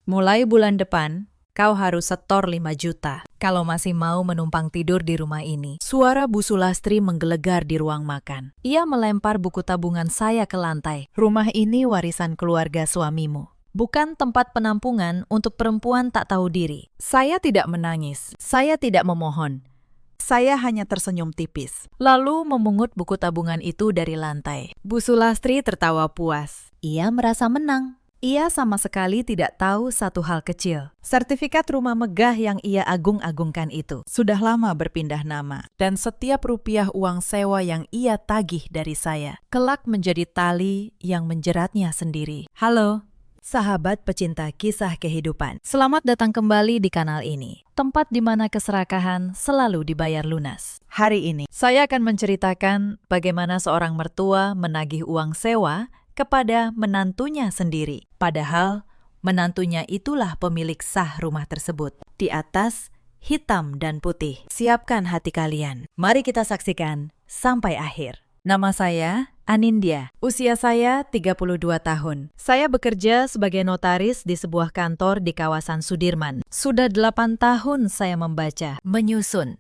Mulai bulan depan, kau harus setor 5 juta kalau masih mau menumpang tidur di rumah ini. Suara Bu Sulastri menggelegar di ruang makan. Ia melempar buku tabungan saya ke lantai. Rumah ini warisan keluarga suamimu, bukan tempat penampungan untuk perempuan tak tahu diri. Saya tidak menangis, saya tidak memohon. Saya hanya tersenyum tipis, lalu memungut buku tabungan itu dari lantai. Bu Sulastri tertawa puas. Ia merasa menang. Ia sama sekali tidak tahu satu hal kecil. Sertifikat rumah megah yang ia agung-agungkan itu sudah lama berpindah nama. Dan setiap rupiah uang sewa yang ia tagih dari saya kelak menjadi tali yang menjeratnya sendiri. Halo, sahabat pecinta kisah kehidupan. Selamat datang kembali di kanal ini, tempat di mana keserakahan selalu dibayar lunas. Hari ini, saya akan menceritakan bagaimana seorang mertua menagih uang sewa kepada menantunya sendiri. Padahal, menantunya itulah pemilik sah rumah tersebut. Di atas, hitam dan putih. Siapkan hati kalian. Mari kita saksikan sampai akhir. Nama saya Anindya. Usia saya 32 tahun. Saya bekerja sebagai notaris di sebuah kantor di kawasan Sudirman. Sudah 8 tahun saya membaca, menyusun,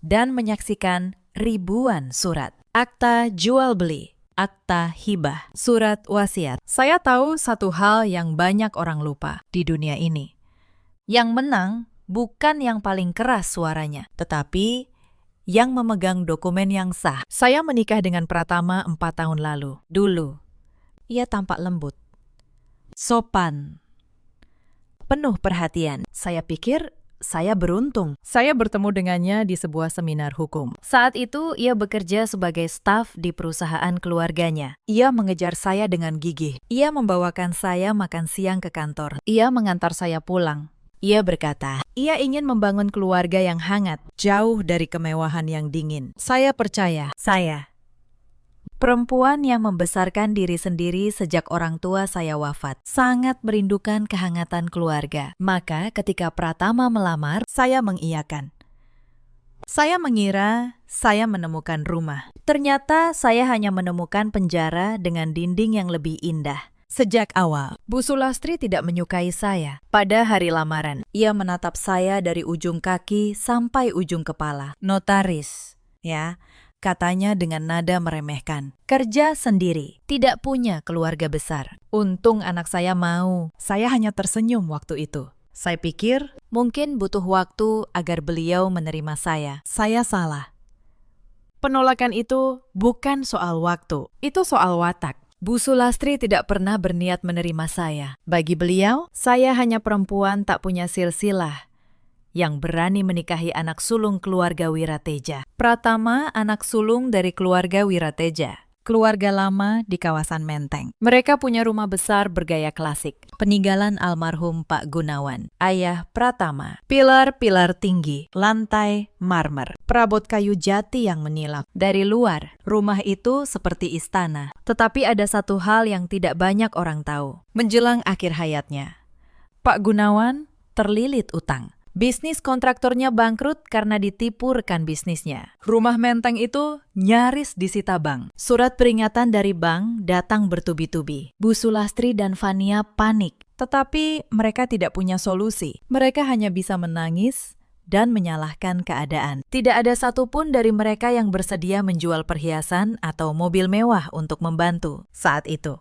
dan menyaksikan ribuan surat. Akta jual beli, akta hibah, surat wasiat. Saya tahu satu hal yang banyak orang lupa di dunia ini. Yang menang bukan yang paling keras suaranya, tetapi yang memegang dokumen yang sah. Saya menikah dengan Pratama 4 tahun lalu. Dulu, ia tampak lembut, sopan, penuh perhatian. Saya pikir saya beruntung. Saya bertemu dengannya di sebuah seminar hukum. Saat itu, ia bekerja sebagai staf di perusahaan keluarganya. Ia mengejar saya dengan gigih. Ia membawakan saya makan siang ke kantor. Ia mengantar saya pulang. Ia berkata, ia ingin membangun keluarga yang hangat, jauh dari kemewahan yang dingin. Saya percaya, saya perempuan yang membesarkan diri sendiri sejak orang tua saya wafat, sangat merindukan kehangatan keluarga. Maka ketika Pratama melamar, saya mengiyakan. Saya mengira saya menemukan rumah. Ternyata saya hanya menemukan penjara dengan dinding yang lebih indah. Sejak awal, Bu Sulastri tidak menyukai saya. Pada hari lamaran, ia menatap saya dari ujung kaki sampai ujung kepala. Notaris, ya, katanya dengan nada meremehkan. Kerja sendiri, tidak punya keluarga besar. Untung anak saya mau. Saya hanya tersenyum waktu itu. Saya pikir mungkin butuh waktu agar beliau menerima saya. Saya salah. Penolakan itu bukan soal waktu, itu soal watak. Bu Sulastri tidak pernah berniat menerima saya. Bagi beliau, saya hanya perempuan tak punya silsilah yang berani menikahi anak sulung keluarga Wirateja. Pratama anak sulung dari keluarga Wirateja, keluarga lama di kawasan Menteng. Mereka punya rumah besar bergaya klasik, peninggalan almarhum Pak Gunawan, ayah Pratama. Pilar-pilar tinggi, lantai marmer, perabot kayu jati yang menilap. Dari luar, rumah itu seperti istana. Tetapi ada satu hal yang tidak banyak orang tahu. Menjelang akhir hayatnya, Pak Gunawan terlilit utang. Bisnis kontraktornya bangkrut karena ditipu rekan bisnisnya. Rumah Menteng itu nyaris disita bank. Surat peringatan dari bank datang bertubi-tubi. Bu Sulastri dan Fania panik, tetapi mereka tidak punya solusi. Mereka hanya bisa menangis dan menyalahkan keadaan. Tidak ada satupun dari mereka yang bersedia menjual perhiasan atau mobil mewah untuk membantu saat itu.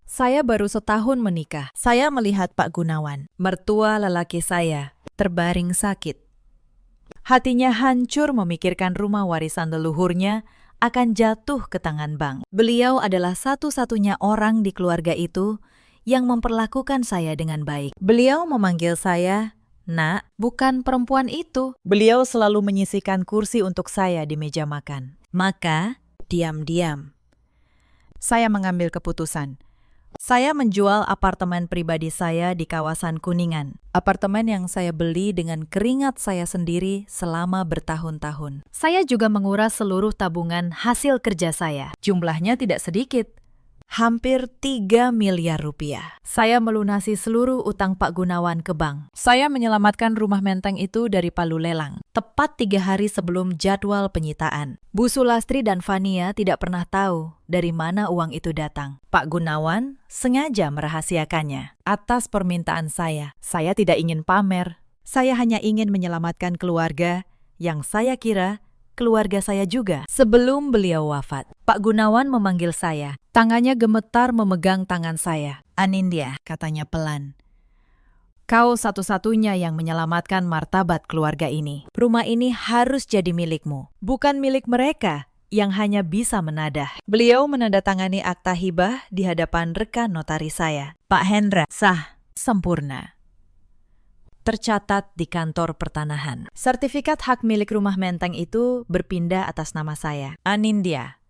Saya baru setahun menikah. Saya melihat Pak Gunawan, mertua lelaki saya, terbaring sakit. Hatinya hancur memikirkan rumah warisan leluhurnya akan jatuh ke tangan bank. Beliau adalah satu-satunya orang di keluarga itu yang memperlakukan saya dengan baik. Beliau memanggil saya, "Nak, bukan perempuan itu." Beliau selalu menyisihkan kursi untuk saya di meja makan. Maka, diam-diam, saya mengambil keputusan. Saya menjual apartemen pribadi saya di kawasan Kuningan. Apartemen yang saya beli dengan keringat saya sendiri selama bertahun-tahun. Saya juga menguras seluruh tabungan hasil kerja saya. Jumlahnya tidak sedikit. hampir 3 miliar rupiah. Saya melunasi seluruh utang Pak Gunawan ke bank. Saya menyelamatkan rumah menteng itu dari palu lelang, tepat 3 hari sebelum jadwal penyitaan. Bu Sulastri dan Fania tidak pernah tahu dari mana uang itu datang. Pak Gunawan sengaja merahasiakannya. Atas permintaan saya tidak ingin pamer. Saya hanya ingin menyelamatkan keluarga yang saya kira keluarga saya juga. Sebelum beliau wafat, Pak Gunawan memanggil saya. Tangannya gemetar memegang tangan saya. "Anindya," katanya pelan. "Kau satu-satunya yang menyelamatkan martabat keluarga ini. Rumah ini harus jadi milikmu, bukan milik mereka yang hanya bisa menadah." Beliau menandatangani akta hibah di hadapan rekan notaris saya. "Pak Hendra, sah, sempurna. Tercatat di kantor pertanahan. Sertifikat hak milik rumah menteng itu berpindah atas nama saya, Anindya.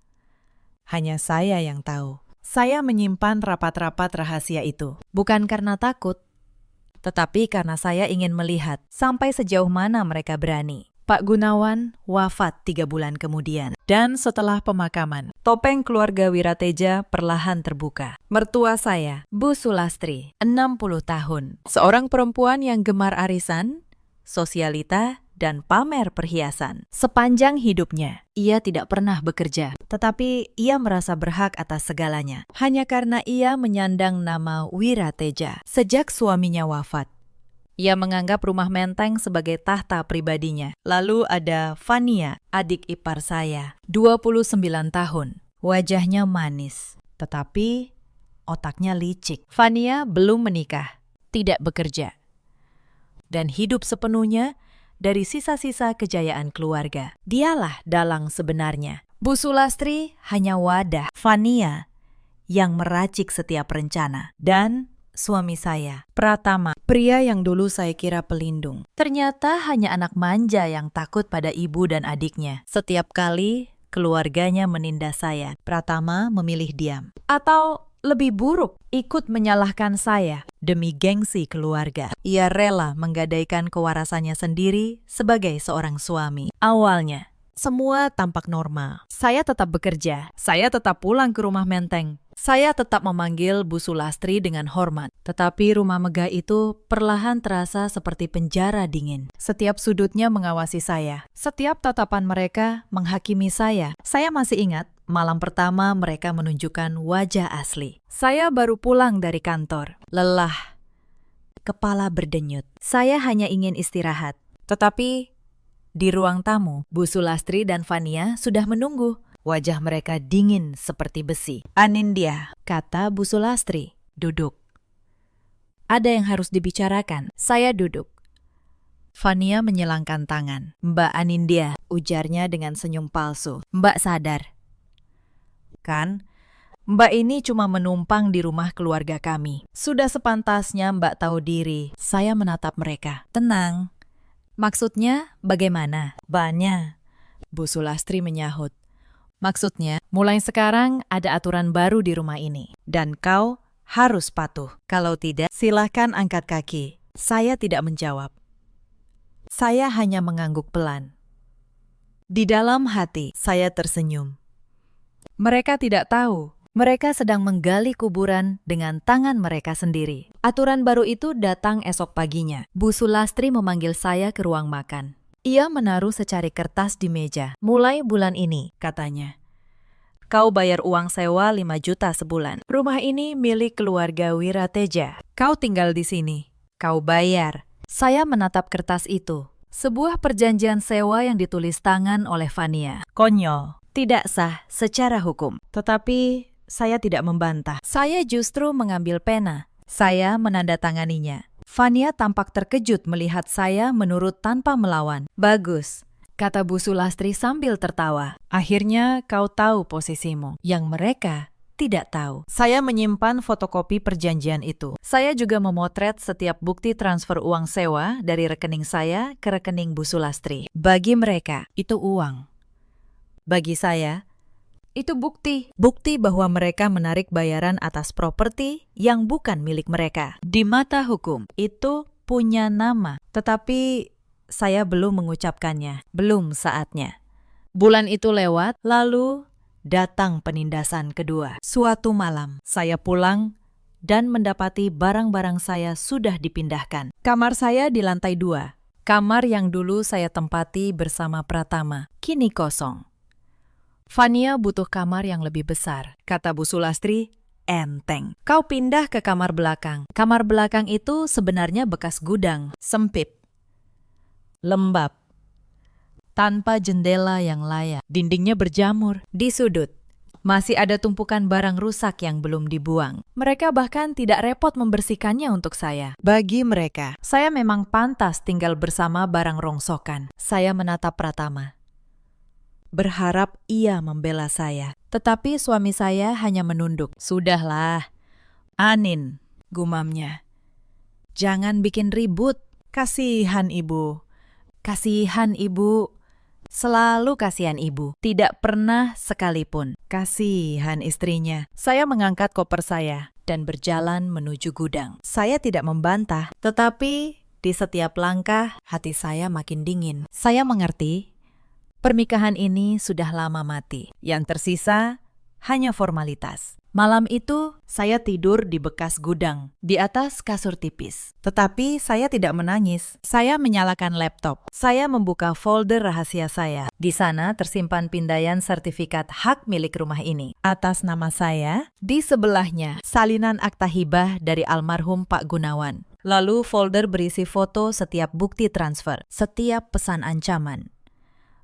Hanya saya yang tahu. Saya menyimpan rapat-rapat rahasia itu. Bukan karena takut, tetapi karena saya ingin melihat sampai sejauh mana mereka berani." Pak Gunawan wafat 3 bulan kemudian. Dan setelah pemakaman, topeng keluarga Wirateja perlahan terbuka. Mertua saya, Bu Sulastri, 60 tahun. Seorang perempuan yang gemar arisan, sosialita, dan pamer perhiasan. Sepanjang hidupnya, ia tidak pernah bekerja. Tetapi ia merasa berhak atas segalanya. Hanya karena ia menyandang nama Wirateja. Sejak suaminya wafat, ia menganggap rumah menteng sebagai tahta pribadinya. Lalu ada Fania, adik ipar saya, 29 tahun. Wajahnya manis, tetapi otaknya licik. Fania belum menikah, tidak bekerja, dan hidup sepenuhnya dari sisa-sisa kejayaan keluarga. Dialah dalang sebenarnya. Bu Sulastri hanya wadah. Fania yang meracik setiap rencana. Dan suami saya, Pratama, pria yang dulu saya kira pelindung, ternyata hanya anak manja yang takut pada ibu dan adiknya. Setiap kali keluarganya menindas saya, Pratama memilih diam. Atau lebih buruk, ikut menyalahkan saya demi gengsi keluarga. Ia rela menggadaikan kewarasannya sendiri sebagai seorang suami. Awalnya, semua tampak normal. Saya tetap bekerja, saya tetap pulang ke rumah menteng. Saya tetap memanggil Bu Sulastri dengan hormat, tetapi rumah megah itu perlahan terasa seperti penjara dingin. Setiap sudutnya mengawasi saya, setiap tatapan mereka menghakimi saya. Saya masih ingat, malam pertama mereka menunjukkan wajah asli. Saya baru pulang dari kantor, lelah, kepala berdenyut. Saya hanya ingin istirahat, tetapi di ruang tamu, Bu Sulastri dan Fania sudah menunggu. Wajah mereka dingin seperti besi. "Anindya," kata Bu Sulastri, "duduk. Ada yang harus dibicarakan." Saya duduk. Fania menyilangkan tangan. "Mbak Anindya," ujarnya dengan senyum palsu. "Mbak sadar, kan? Mbak ini cuma menumpang di rumah keluarga kami. Sudah sepantasnya Mbak tahu diri." Saya menatap mereka. "Tenang. Maksudnya bagaimana?" "Banyak," Bu Sulastri menyahut. "Maksudnya, mulai sekarang ada aturan baru di rumah ini. Dan kau harus patuh. Kalau tidak, silahkan angkat kaki." Saya tidak menjawab. Saya hanya mengangguk pelan. Di dalam hati, saya tersenyum. Mereka tidak tahu. Mereka sedang menggali kuburan dengan tangan mereka sendiri. Aturan baru itu datang esok paginya. Bu Sulastri memanggil saya ke ruang makan. Ia menaruh secari kertas di meja. "Mulai bulan ini," katanya, "kau bayar uang sewa 5 juta sebulan. Rumah ini milik keluarga Wirateja. Kau tinggal di sini. Kau bayar." Saya menatap kertas itu. Sebuah perjanjian sewa yang ditulis tangan oleh Fania. Konyol, tidak sah secara hukum. Tetapi saya tidak membantah. Saya justru mengambil pena. Saya menandatanganinya. Fania tampak terkejut melihat saya menurut tanpa melawan. "Bagus," kata Bu Sulastri sambil tertawa. "Akhirnya kau tahu posisimu, yang mereka tidak tahu." Saya menyimpan fotokopi perjanjian itu. Saya juga memotret setiap bukti transfer uang sewa dari rekening saya ke rekening Bu Sulastri. Bagi mereka, itu uang. Bagi saya, itu bukti. Bukti bahwa mereka menarik bayaran atas properti yang bukan milik mereka. Di mata hukum, itu punya nama. Tetapi saya belum mengucapkannya. Belum saatnya. Bulan itu lewat, lalu datang penindasan kedua. Suatu malam, saya pulang dan mendapati barang-barang saya sudah dipindahkan. Kamar saya di lantai 2. Kamar yang dulu saya tempati bersama Pratama, kini kosong. Fania butuh kamar yang lebih besar, kata Bu Sulastri. Enteng. Kau pindah ke kamar belakang. Kamar belakang itu sebenarnya bekas gudang, sempit, lembab, tanpa jendela yang layak. Dindingnya berjamur. Di sudut masih ada tumpukan barang rusak yang belum dibuang. Mereka bahkan tidak repot membersihkannya untuk saya. Bagi mereka, saya memang pantas tinggal bersama barang rongsokan. Saya menatap Pratama, berharap ia membela saya. Tetapi suami saya hanya menunduk. Sudahlah, Anin, gumamnya. Jangan bikin ribut. Kasihan ibu. Kasihan ibu. Selalu kasihan ibu. Tidak pernah sekalipun. Kasihan istrinya. Saya mengangkat koper saya dan berjalan menuju gudang. Saya tidak membantah, tetapi di setiap langkah hati saya makin dingin. Saya mengerti pernikahan ini sudah lama mati. Yang tersisa hanya formalitas. Malam itu saya tidur di bekas gudang, di atas kasur tipis. Tetapi saya tidak menangis. Saya menyalakan laptop. Saya membuka folder rahasia saya. Di sana tersimpan pindaian sertifikat hak milik rumah ini atas nama saya. Di sebelahnya salinan akta hibah dari almarhum Pak Gunawan. Lalu folder berisi foto setiap bukti transfer, setiap pesan ancaman,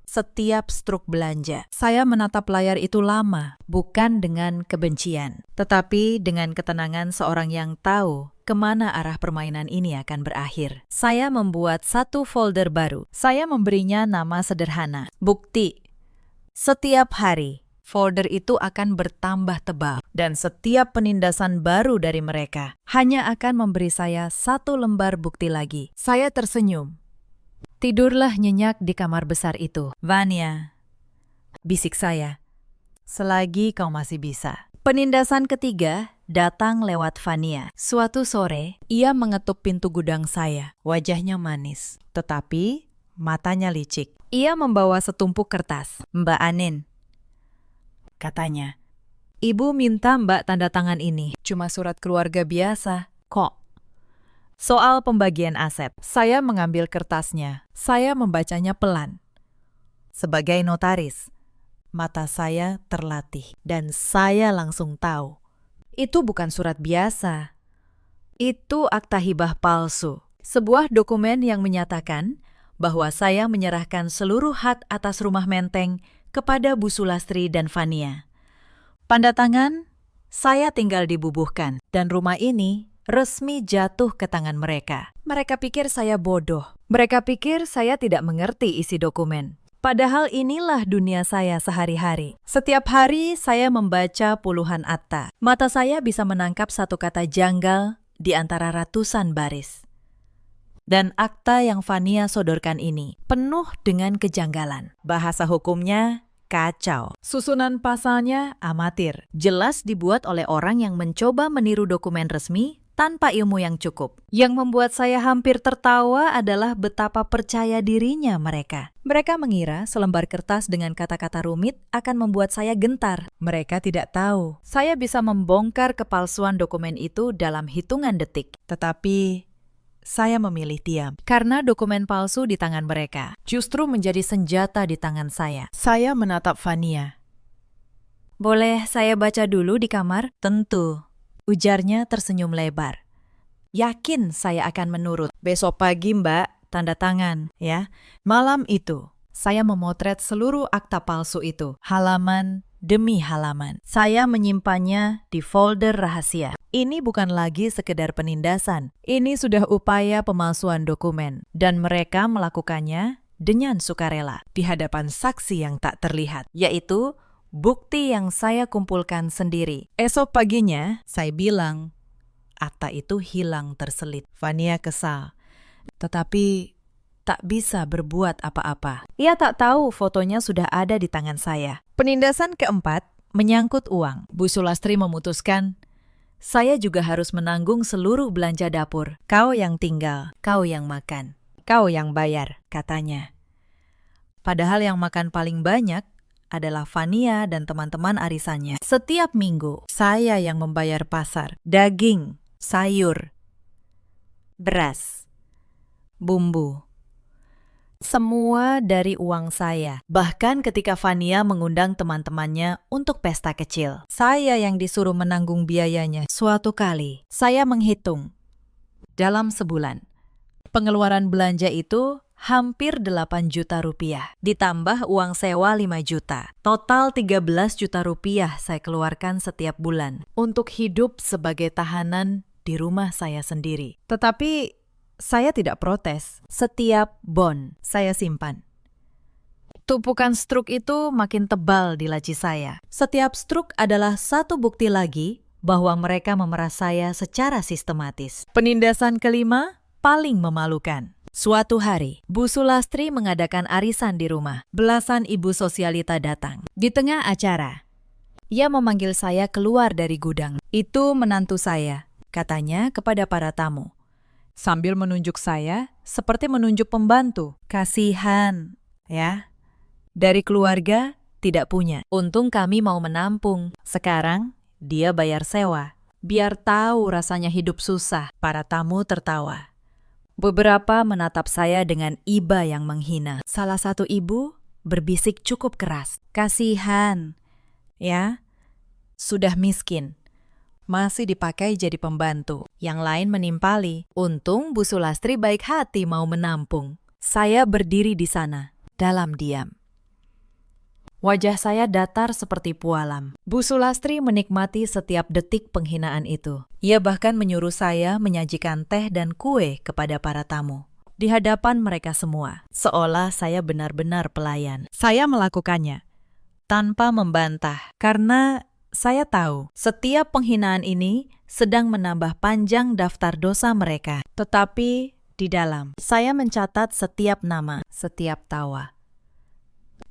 setiap struk belanja. Saya menatap layar itu lama, bukan dengan kebencian, tetapi dengan ketenangan seorang yang tahu kemana arah permainan ini akan berakhir. Saya membuat satu folder baru. Saya memberinya nama sederhana, Bukti. Setiap hari, folder itu akan bertambah tebal, dan setiap penindasan baru dari mereka hanya akan memberi saya satu lembar bukti lagi. Saya tersenyum. Tidurlah nyenyak di kamar besar itu. Vania, bisik saya, selagi kau masih bisa. Penindasan ketiga datang lewat Vania. Suatu sore, ia mengetuk pintu gudang saya. Wajahnya manis, tetapi matanya licik. Ia membawa setumpuk kertas. Mbak Anin, katanya, ibu minta mbak tanda tangan ini. Cuma surat keluarga biasa. Kok? Soal pembagian aset. Saya mengambil kertasnya. Saya membacanya pelan. Sebagai notaris, mata saya terlatih dan saya langsung tahu. Itu bukan surat biasa. Itu akta hibah palsu. Sebuah dokumen yang menyatakan bahwa saya menyerahkan seluruh hak atas rumah Menteng kepada Bu Sulastri dan Vania. Tanda tangan, saya tinggal dibubuhkan dan rumah ini resmi jatuh ke tangan mereka. Mereka pikir saya bodoh. Mereka pikir saya tidak mengerti isi dokumen. Padahal inilah dunia saya sehari-hari. Setiap hari saya membaca puluhan akta. Mata saya bisa menangkap satu kata janggal di antara ratusan baris. Dan akta yang Vania sodorkan ini penuh dengan kejanggalan. Bahasa hukumnya kacau. Susunan pasalnya amatir. Jelas dibuat oleh orang yang mencoba meniru dokumen resmi tanpa ilmu yang cukup. Yang membuat saya hampir tertawa adalah betapa percaya dirinya mereka. Mereka mengira selembar kertas dengan kata-kata rumit akan membuat saya gentar. Mereka tidak tahu saya bisa membongkar kepalsuan dokumen itu dalam hitungan detik. Tetapi saya memilih diam. Karena dokumen palsu di tangan mereka justru menjadi senjata di tangan saya. Saya menatap Vania. Boleh saya baca dulu di kamar? Tentu. Ujarnya tersenyum lebar. Yakin saya akan menurut. Besok pagi mbak, tanda tangan ya. Malam itu, saya memotret seluruh akta palsu itu. Halaman demi halaman. Saya menyimpannya di folder rahasia. Ini bukan lagi sekedar penindasan. Ini sudah upaya pemalsuan dokumen. Dan mereka melakukannya dengan sukarela. Di hadapan saksi yang tak terlihat. Yaitu bukti yang saya kumpulkan sendiri. Esok paginya, saya bilang, akta itu hilang terselit. Vania kesal, tetapi tak bisa berbuat apa-apa. Ia tak tahu fotonya sudah ada di tangan saya. Penindasan keempat menyangkut uang. Bu Sulastri memutuskan, saya juga harus menanggung seluruh belanja dapur. Kau yang tinggal, kau yang makan, kau yang bayar, katanya. Padahal yang makan paling banyak adalah Fania dan teman-teman arisannya. Setiap minggu, saya yang membayar pasar, daging, sayur, beras, bumbu. Semua dari uang saya. Bahkan ketika Fania mengundang teman-temannya untuk pesta kecil, saya yang disuruh menanggung biayanya. Suatu kali, saya menghitung dalam sebulan. Pengeluaran belanja itu hampir 8 juta rupiah. Ditambah uang sewa 5 juta. Total 13 juta rupiah saya keluarkan setiap bulan untuk hidup sebagai tahanan di rumah saya sendiri. Tetapi saya tidak protes. Setiap bon saya simpan. Tumpukan struk itu makin tebal di laci saya. Setiap struk adalah satu bukti lagi bahwa mereka memeras saya secara sistematis. Penindasan kelima paling memalukan. Suatu hari, Bu Sulastri mengadakan arisan di rumah. Belasan ibu sosialita datang. Di tengah acara, ia memanggil saya keluar dari gudang. Itu menantu saya, katanya kepada para tamu. Sambil menunjuk saya, seperti menunjuk pembantu. Kasihan, ya. Dari keluarga, tidak punya. Untung kami mau menampung. Sekarang, dia bayar sewa. Biar tahu rasanya hidup susah. Para tamu tertawa. Beberapa menatap saya dengan iba yang menghina. Salah satu ibu berbisik cukup keras. Kasihan, ya. Sudah miskin. Masih dipakai jadi pembantu. Yang lain menimpali. Untung Bu Sulastri baik hati mau menampung. Saya berdiri di sana, dalam diam. Wajah saya datar seperti pualam. Bu Sulastri menikmati setiap detik penghinaan itu. Ia bahkan menyuruh saya menyajikan teh dan kue kepada para tamu. Di hadapan mereka semua, seolah saya benar-benar pelayan. Saya melakukannya tanpa membantah, karena saya tahu setiap penghinaan ini sedang menambah panjang daftar dosa mereka. Tetapi di dalam, saya mencatat setiap nama, setiap tawa.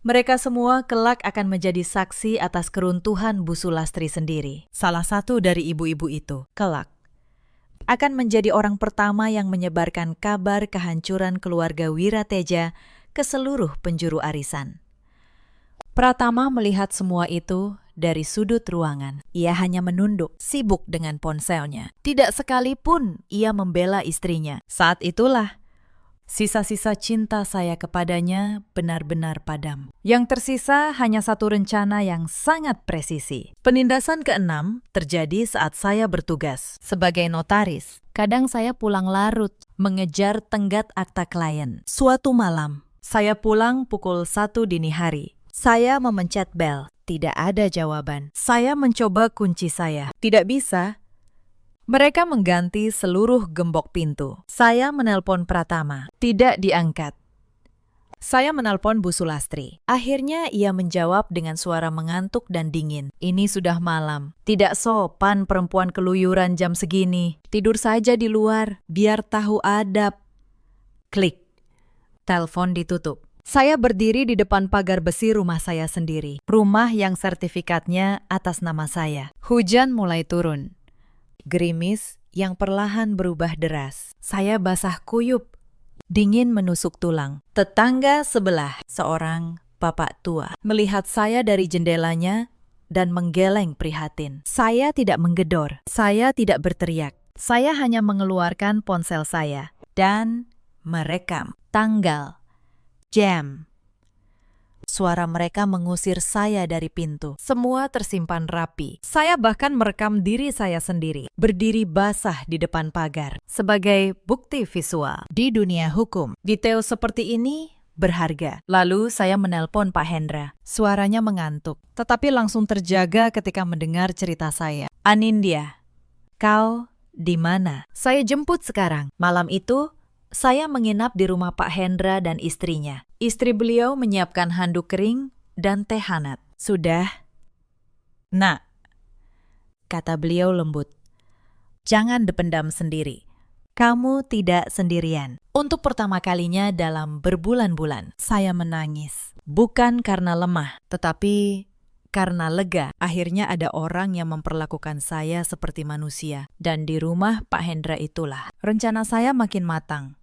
Mereka semua kelak akan menjadi saksi atas keruntuhan Bu Sulastri sendiri. Salah satu dari ibu-ibu itu, kelak, akan menjadi orang pertama yang menyebarkan kabar kehancuran keluarga Wirateja ke seluruh penjuru arisan. Pratama melihat semua itu dari sudut ruangan. Ia hanya menunduk, sibuk dengan ponselnya. Tidak sekalipun ia membela istrinya. Saat itulah, sisa-sisa cinta saya kepadanya benar-benar padam. Yang tersisa hanya satu rencana yang sangat presisi. Penindasan keenam terjadi saat saya bertugas sebagai notaris. Kadang saya pulang larut, mengejar tenggat akta klien. Suatu malam, saya pulang pukul 1 dini hari. Saya memencet bel. Tidak ada jawaban. Saya mencoba kunci saya. Tidak bisa. Mereka mengganti seluruh gembok pintu. Saya menelpon Pratama. Tidak diangkat. Saya menelpon Bu Sulastri. Akhirnya ia menjawab dengan suara mengantuk dan dingin. Ini sudah malam. Tidak sopan perempuan keluyuran jam segini. Tidur saja di luar, biar tahu adab. Klik. Telepon ditutup. Saya berdiri di depan pagar besi rumah saya sendiri. Rumah yang sertifikatnya atas nama saya. Hujan mulai turun. Gerimis yang perlahan berubah deras. Saya basah kuyup. Dingin menusuk tulang. Tetangga sebelah, seorang bapak tua, melihat saya dari jendelanya dan menggeleng prihatin. Saya tidak menggedor. Saya tidak berteriak. Saya hanya mengeluarkan ponsel saya dan merekam tanggal, jam. Suara mereka mengusir saya dari pintu. Semua tersimpan rapi. Saya bahkan merekam diri saya sendiri, berdiri basah di depan pagar, sebagai bukti visual. Di dunia hukum, detail seperti ini berharga. Lalu saya menelpon Pak Hendra. Suaranya mengantuk, tetapi langsung terjaga ketika mendengar cerita saya. Anindya, kau di mana? Saya jemput sekarang. Malam itu, saya menginap di rumah Pak Hendra dan istrinya. Istri beliau menyiapkan handuk kering dan teh hangat. Sudah? Nak, kata beliau lembut. Jangan dipendam sendiri. Kamu tidak sendirian. Untuk pertama kalinya dalam berbulan-bulan, saya menangis. Bukan karena lemah, tetapi karena lega. Akhirnya ada orang yang memperlakukan saya seperti manusia. Dan di rumah Pak Hendra itulah, rencana saya makin matang.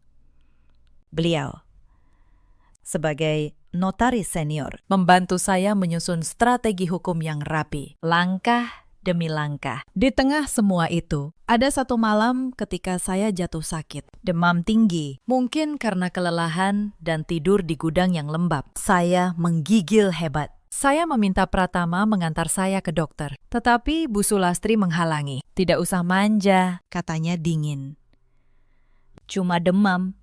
Beliau, sebagai notaris senior, membantu saya menyusun strategi hukum yang rapi, langkah demi langkah. Di tengah semua itu, ada satu malam ketika saya jatuh sakit, demam tinggi, mungkin karena kelelahan dan tidur di gudang yang lembab. Saya menggigil hebat. Saya meminta Pratama mengantar saya ke dokter, tetapi Bu Sulastri menghalangi. Tidak usah manja, katanya dingin. Cuma demam.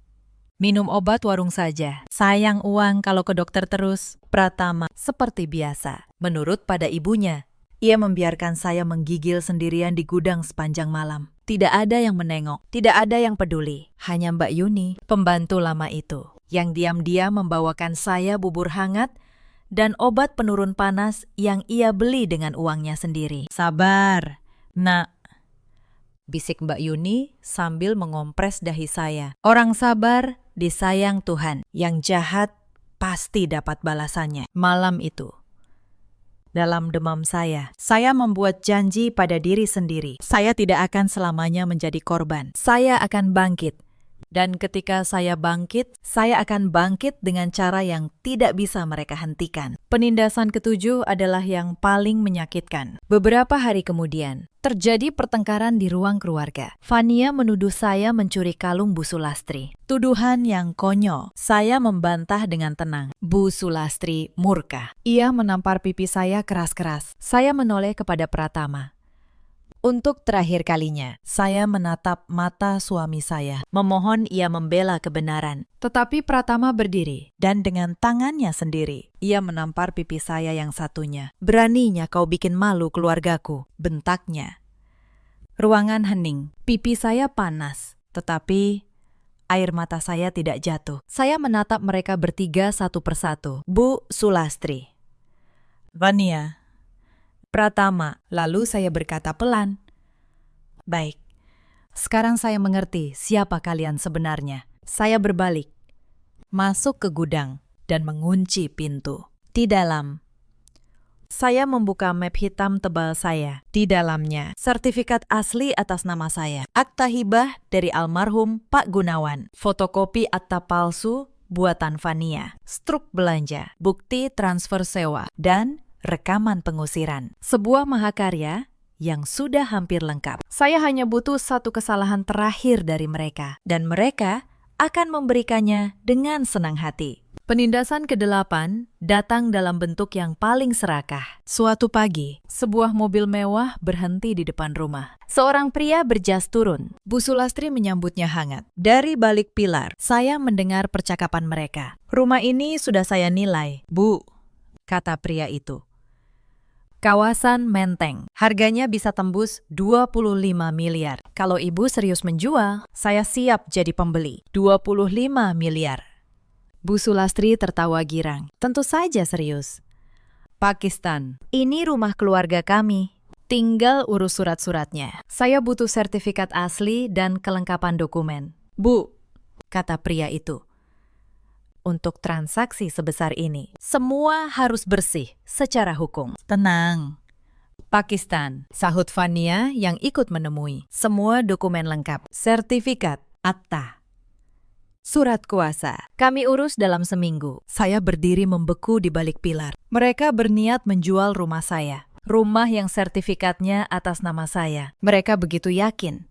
Minum obat warung saja. Sayang uang kalau ke dokter terus. Pratama seperti biasa, menurut pada ibunya. Ia membiarkan saya menggigil sendirian di gudang sepanjang malam. Tidak ada yang menengok, tidak ada yang peduli. Hanya Mbak Yuni, pembantu lama itu, yang diam-diam membawakan saya bubur hangat dan obat penurun panas yang ia beli dengan uangnya sendiri. Sabar, nak, bisik Mbak Yuni sambil mengompres dahi saya. Orang sabar disayang Tuhan, yang jahat pasti dapat balasannya. Malam itu, dalam demam saya membuat janji pada diri sendiri. Saya tidak akan selamanya menjadi korban. Saya akan bangkit. Dan ketika saya bangkit, saya akan bangkit dengan cara yang tidak bisa mereka hentikan. Penindasan ketujuh adalah yang paling menyakitkan. Beberapa hari kemudian, terjadi pertengkaran di ruang keluarga. Fania menuduh saya mencuri kalung Bu Sulastri. Tuduhan yang konyol. Saya membantah dengan tenang. Bu Sulastri murka. Ia menampar pipi saya keras-keras. Saya menoleh kepada Pratama. Untuk terakhir kalinya, saya menatap mata suami saya, memohon ia membela kebenaran. Tetapi Pratama berdiri, dan dengan tangannya sendiri, ia menampar pipi saya yang satunya. Beraninya kau bikin malu keluargaku, bentaknya. Ruangan hening, pipi saya panas, tetapi air mata saya tidak jatuh. Saya menatap mereka bertiga satu persatu. Bu Sulastri, Vania, Pratama. Lalu saya berkata pelan, "Baik, sekarang saya mengerti siapa kalian sebenarnya." Saya berbalik, masuk ke gudang, dan mengunci pintu. Di dalam, saya membuka map hitam tebal saya. Di dalamnya, sertifikat asli atas nama saya, akta hibah dari almarhum Pak Gunawan, fotokopi akta palsu buatan Vania, struk belanja, bukti transfer sewa, dan rekaman pengusiran. Sebuah mahakarya yang sudah hampir lengkap. Saya hanya butuh satu kesalahan terakhir dari mereka, dan mereka akan memberikannya dengan senang hati. Penindasan ke-8 datang dalam bentuk yang paling serakah. Suatu pagi, sebuah mobil mewah berhenti di depan rumah. Seorang pria berjas turun. Bu Sulastri menyambutnya hangat. Dari balik pilar, saya mendengar percakapan mereka. "Rumah ini sudah saya nilai, Bu," kata pria itu. "Kawasan Menteng. Harganya bisa tembus 25 miliar. Kalau ibu serius menjual, saya siap jadi pembeli. 25 miliar. Bu Sulastri tertawa girang. "Tentu saja serius." "Pakistan. Ini rumah keluarga kami. Tinggal urus surat-suratnya. Saya butuh sertifikat asli dan kelengkapan dokumen." "Bu," kata pria itu, "untuk transaksi sebesar ini, semua harus bersih secara hukum." "Tenang, Pakistan," sahut Vania yang ikut menemui. "Semua dokumen lengkap, sertifikat, akta, surat kuasa. Kami urus dalam seminggu." Saya berdiri membeku di balik pilar. Mereka berniat menjual rumah saya. Rumah yang sertifikatnya atas nama saya. Mereka begitu yakin.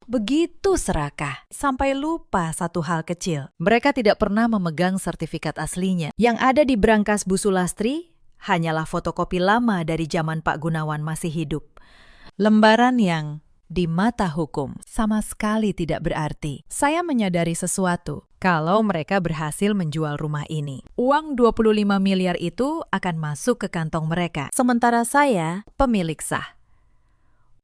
Begitu serakah, sampai lupa satu hal kecil. Mereka tidak pernah memegang sertifikat aslinya. Yang ada di brankas Bu Sulastri hanyalah fotokopi lama dari zaman Pak Gunawan masih hidup. Lembaran yang di mata hukum sama sekali tidak berarti. Saya menyadari sesuatu. Kalau mereka berhasil menjual rumah ini, uang 25 miliar itu akan masuk ke kantong mereka. Sementara saya, pemilik sah,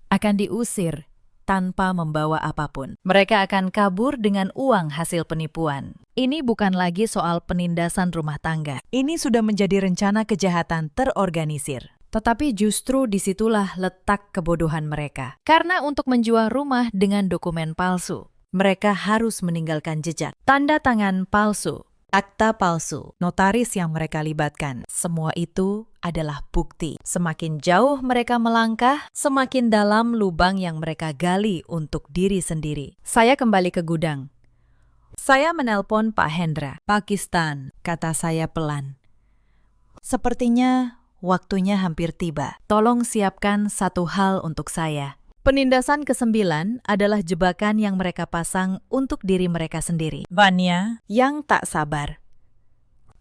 akan diusir tanpa membawa apapun. Mereka akan kabur dengan uang hasil penipuan. Ini bukan lagi soal penindasan rumah tangga. Ini sudah menjadi rencana kejahatan terorganisir. Tetapi justru disitulah letak kebodohan mereka. Karena untuk menjual rumah dengan dokumen palsu, mereka harus meninggalkan jejak. Tanda tangan palsu, akta palsu, notaris yang mereka libatkan. Semua itu adalah bukti. Semakin jauh mereka melangkah, semakin dalam lubang yang mereka gali untuk diri sendiri. Saya kembali ke gudang. Saya menelpon Pak Hendra. Pakistan, kata saya pelan. Sepertinya waktunya hampir tiba. Tolong siapkan satu hal untuk saya. Penindasan ke-9 adalah jebakan yang mereka pasang untuk diri mereka sendiri. Vanya, yang tak sabar,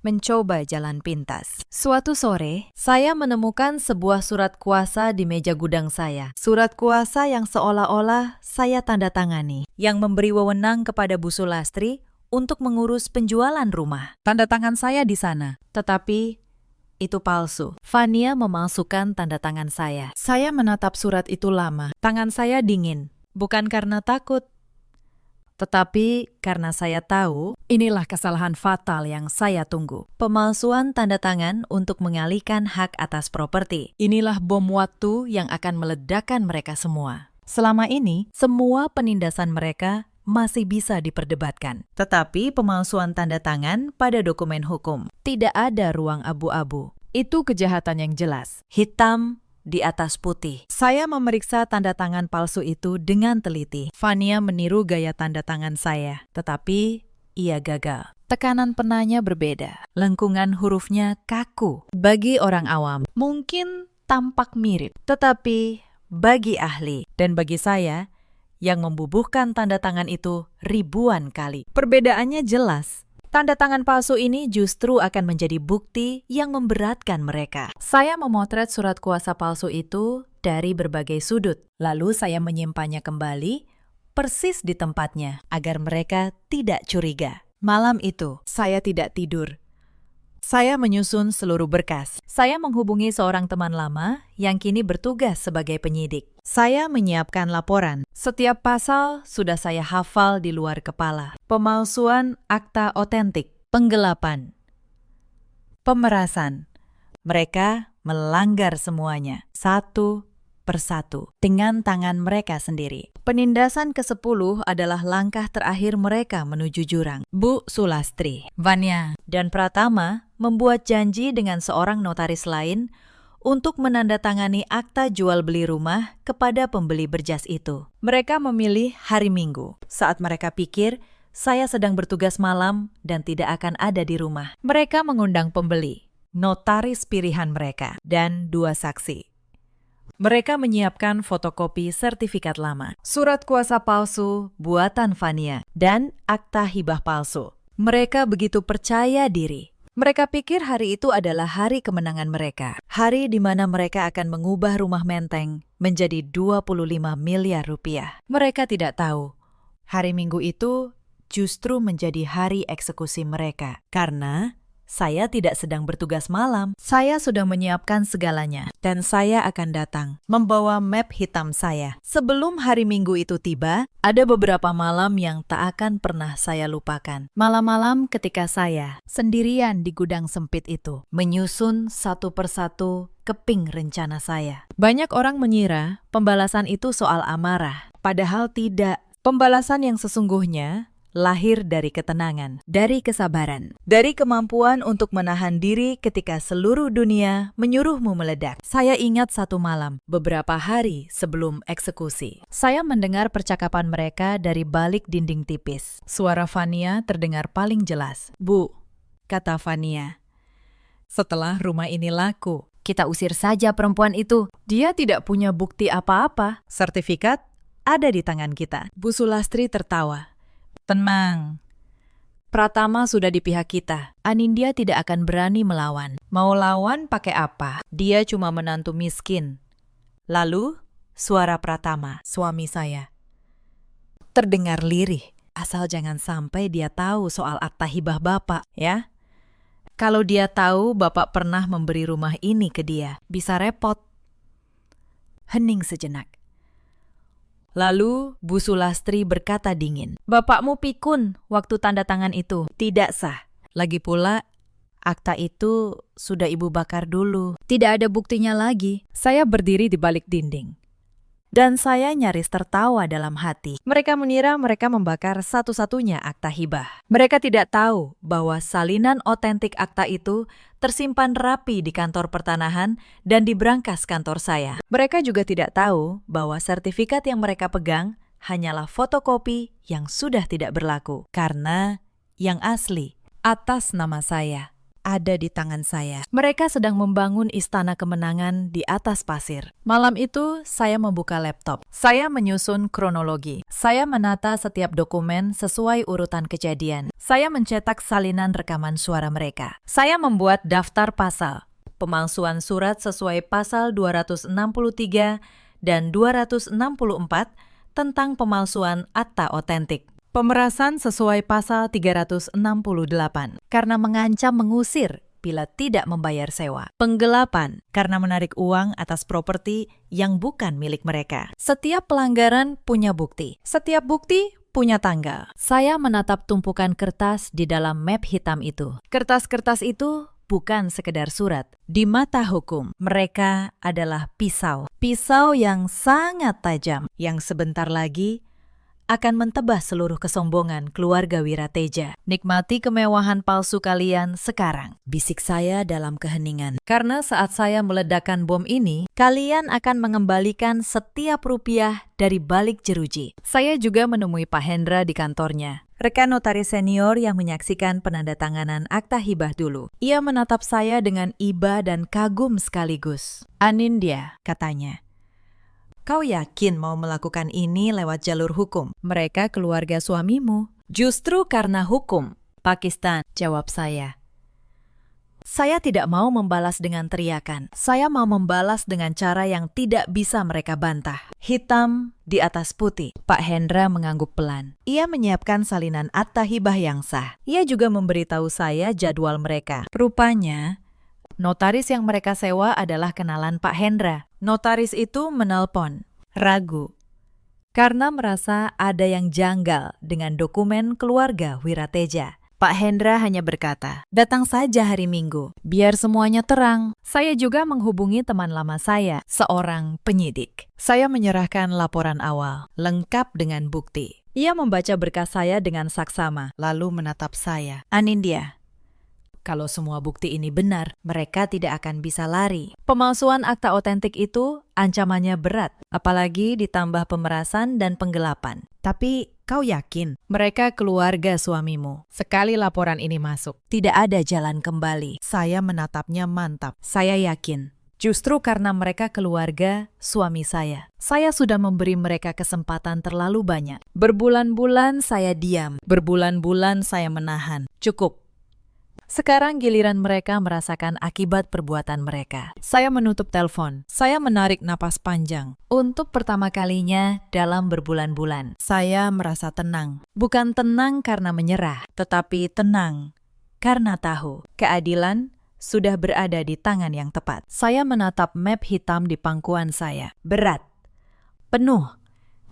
mencoba jalan pintas. Suatu sore, saya menemukan sebuah surat kuasa di meja gudang saya. Surat kuasa yang seolah-olah saya tanda tangani, yang memberi wewenang kepada Bu Sulastri untuk mengurus penjualan rumah. Tanda tangan saya di sana, tetapi itu palsu. Vania memalsukan tanda tangan saya. Saya menatap surat itu lama. Tangan saya dingin, bukan karena takut, tetapi karena saya tahu inilah kesalahan fatal yang saya tunggu. Pemalsuan tanda tangan untuk mengalihkan hak atas properti. Inilah bom waktu yang akan meledakkan mereka semua. Selama ini, semua penindasan mereka masih bisa diperdebatkan. Tetapi pemalsuan tanda tangan pada dokumen hukum, tidak ada ruang abu-abu. Itu kejahatan yang jelas. Hitam di atas putih. Saya memeriksa tanda tangan palsu itu dengan teliti. Vania meniru gaya tanda tangan saya, tetapi ia gagal. Tekanan penanya berbeda. Lengkungan hurufnya kaku. Bagi orang awam, mungkin tampak mirip. Tetapi bagi ahli dan bagi saya, yang membubuhkan tanda tangan itu ribuan kali, perbedaannya jelas. Tanda tangan palsu ini justru akan menjadi bukti yang memberatkan mereka. Saya memotret surat kuasa palsu itu dari berbagai sudut. Lalu saya menyimpannya kembali, persis di tempatnya, agar mereka tidak curiga. Malam itu, saya tidak tidur. Saya menyusun seluruh berkas. Saya menghubungi seorang teman lama yang kini bertugas sebagai penyidik. Saya menyiapkan laporan. Setiap pasal sudah saya hafal di luar kepala. Pemalsuan akta otentik, penggelapan, pemerasan. Mereka melanggar semuanya, satu persatu, dengan tangan mereka sendiri. Penindasan ke-10 adalah langkah terakhir mereka menuju jurang. Bu Sulastri, Vanya, dan Pratama membuat janji dengan seorang notaris lain untuk menandatangani akta jual beli rumah kepada pembeli berjas itu. Mereka memilih hari Minggu, saat mereka pikir saya sedang bertugas malam dan tidak akan ada di rumah. Mereka mengundang pembeli, notaris pilihan mereka, dan 2 saksi. Mereka menyiapkan fotokopi sertifikat lama, surat kuasa palsu buatan Vania, dan akta hibah palsu. Mereka begitu percaya diri. Mereka pikir hari itu adalah hari kemenangan mereka. Hari di mana mereka akan mengubah rumah menteng menjadi 25 miliar rupiah. Mereka tidak tahu, hari Minggu itu justru menjadi hari eksekusi mereka. Karena saya tidak sedang bertugas malam. Saya sudah menyiapkan segalanya. Dan saya akan datang, membawa map hitam saya. Sebelum hari Minggu itu tiba, ada beberapa malam yang tak akan pernah saya lupakan. Malam-malam ketika saya sendirian di gudang sempit itu, menyusun satu persatu keping rencana saya. Banyak orang mengira pembalasan itu soal amarah. Padahal tidak. Pembalasan yang sesungguhnya lahir dari ketenangan, dari kesabaran, dari kemampuan untuk menahan diri ketika seluruh dunia menyuruhmu meledak. Saya ingat satu malam, beberapa hari sebelum eksekusi. Saya mendengar percakapan mereka dari balik dinding tipis. Suara Vania terdengar paling jelas. Bu, kata Vania, setelah rumah ini laku, kita usir saja perempuan itu. Dia tidak punya bukti apa-apa. Sertifikat ada di tangan kita. Bu Sulastri tertawa. Tenang. Pratama sudah di pihak kita. Anindya tidak akan berani melawan. Mau lawan pakai apa? Dia cuma menantu miskin. Lalu, suara Pratama, suami saya, terdengar lirih. Asal jangan sampai dia tahu soal akta hibah Bapak, ya. Kalau dia tahu Bapak pernah memberi rumah ini ke dia, bisa repot. Hening sejenak. Lalu Bu Sulastri berkata dingin, "Bapakmu pikun waktu tanda tangan itu. Tidak sah. Lagi pula, akta itu sudah Ibu bakar dulu. Tidak ada buktinya lagi." Saya berdiri di balik dinding. Dan saya nyaris tertawa dalam hati. Mereka mengira mereka membakar satu-satunya akta hibah. Mereka tidak tahu bahwa salinan otentik akta itu tersimpan rapi di kantor pertanahan dan di brankas kantor saya. Mereka juga tidak tahu bahwa sertifikat yang mereka pegang hanyalah fotokopi yang sudah tidak berlaku. Karena yang asli, atas nama saya, ada di tangan saya. Mereka sedang membangun istana kemenangan di atas pasir. Malam itu, saya membuka laptop. Saya menyusun kronologi. Saya menata setiap dokumen sesuai urutan kejadian. Saya mencetak salinan rekaman suara mereka. Saya membuat daftar pasal. Pemalsuan surat sesuai pasal 263 dan 264 tentang pemalsuan akta otentik. Pemerasan sesuai pasal 368 karena mengancam mengusir bila tidak membayar sewa. Penggelapan karena menarik uang atas properti yang bukan milik mereka. Setiap pelanggaran punya bukti. Setiap bukti punya tanggal. Saya menatap tumpukan kertas di dalam map hitam itu. Kertas-kertas itu bukan sekedar surat. Di mata hukum, mereka adalah pisau. Pisau yang sangat tajam, yang sebentar lagi akan mentebas seluruh kesombongan keluarga Wirateja. Nikmati kemewahan palsu kalian sekarang, bisik saya dalam keheningan. Karena saat saya meledakkan bom ini, kalian akan mengembalikan setiap rupiah dari balik jeruji. Saya juga menemui Pak Hendra di kantornya. Rekan notaris senior yang menyaksikan penandatanganan akta hibah dulu. Ia menatap saya dengan iba dan kagum sekaligus. Anindya, katanya. Kau yakin mau melakukan ini lewat jalur hukum? Mereka keluarga suamimu. Justru karena hukum. Pakistan, jawab saya. Saya tidak mau membalas dengan teriakan. Saya mau membalas dengan cara yang tidak bisa mereka bantah. Hitam di atas putih. Pak Hendra mengangguk pelan. Ia menyiapkan salinan akta hibah yang sah. Ia juga memberitahu saya jadwal mereka. Rupanya, notaris yang mereka sewa adalah kenalan Pak Hendra. Notaris itu menelpon, ragu, karena merasa ada yang janggal dengan dokumen keluarga Wirateja. Pak Hendra hanya berkata, datang saja hari Minggu, biar semuanya terang. Saya juga menghubungi teman lama saya, seorang penyidik. Saya menyerahkan laporan awal, lengkap dengan bukti. Ia membaca berkas saya dengan saksama, lalu menatap saya. Anindya, kalau semua bukti ini benar, mereka tidak akan bisa lari. Pemalsuan akta otentik itu ancamannya berat, apalagi ditambah pemerasan dan penggelapan. Tapi kau yakin mereka keluarga suamimu? Sekali laporan ini masuk, tidak ada jalan kembali. Saya menatapnya mantap. Saya yakin. Justru karena mereka keluarga suami saya. Saya sudah memberi mereka kesempatan terlalu banyak. Berbulan-bulan saya diam. Berbulan-bulan saya menahan. Cukup. Sekarang giliran mereka merasakan akibat perbuatan mereka. Saya menutup telepon. Saya menarik napas panjang. Untuk pertama kalinya dalam berbulan-bulan, saya merasa tenang. Bukan tenang karena menyerah, tetapi tenang karena tahu keadilan sudah berada di tangan yang tepat. Saya menatap map hitam di pangkuan saya. Berat, penuh.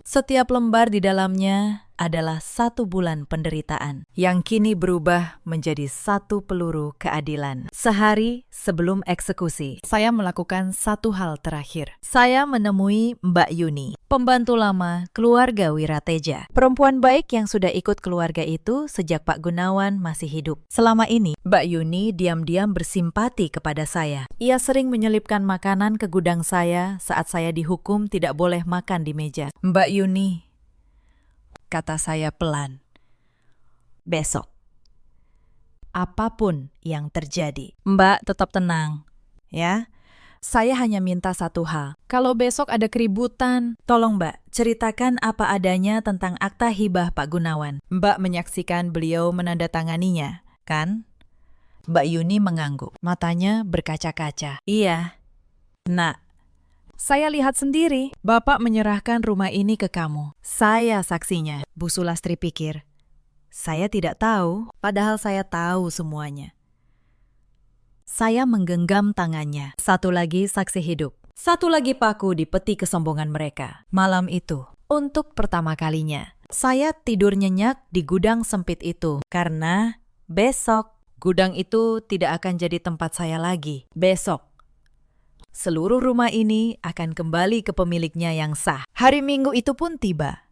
Setiap lembar di dalamnya adalah 1 bulan penderitaan yang kini berubah menjadi 1 peluru keadilan. Sehari sebelum eksekusi, saya melakukan satu hal terakhir. Saya menemui Mbak Yuni, pembantu lama keluarga Wirateja. Perempuan baik yang sudah ikut keluarga itu sejak Pak Gunawan masih hidup. Selama ini, Mbak Yuni diam-diam bersimpati kepada saya. Ia sering menyelipkan makanan ke gudang saya saat saya dihukum tidak boleh makan di meja. Mbak Yuni, kata saya pelan, besok, apapun yang terjadi, Mbak tetap tenang, ya. Saya hanya minta satu hal, kalau besok ada keributan, tolong Mbak, ceritakan apa adanya tentang akta hibah Pak Gunawan. Mbak menyaksikan beliau menandatanganinya, kan? Mbak Yuni mengangguk, matanya berkaca-kaca. Iya, Nak. Saya lihat sendiri, Bapak menyerahkan rumah ini ke kamu. Saya saksinya. Bu Sulastri pikir, saya tidak tahu, padahal saya tahu semuanya. Saya menggenggam tangannya. Satu lagi saksi hidup. Satu lagi paku di peti kesombongan mereka. Malam itu, untuk pertama kalinya, saya tidur nyenyak di gudang sempit itu. Karena besok, gudang itu tidak akan jadi tempat saya lagi. Besok, seluruh rumah ini akan kembali ke pemiliknya yang sah. Hari Minggu itu pun tiba.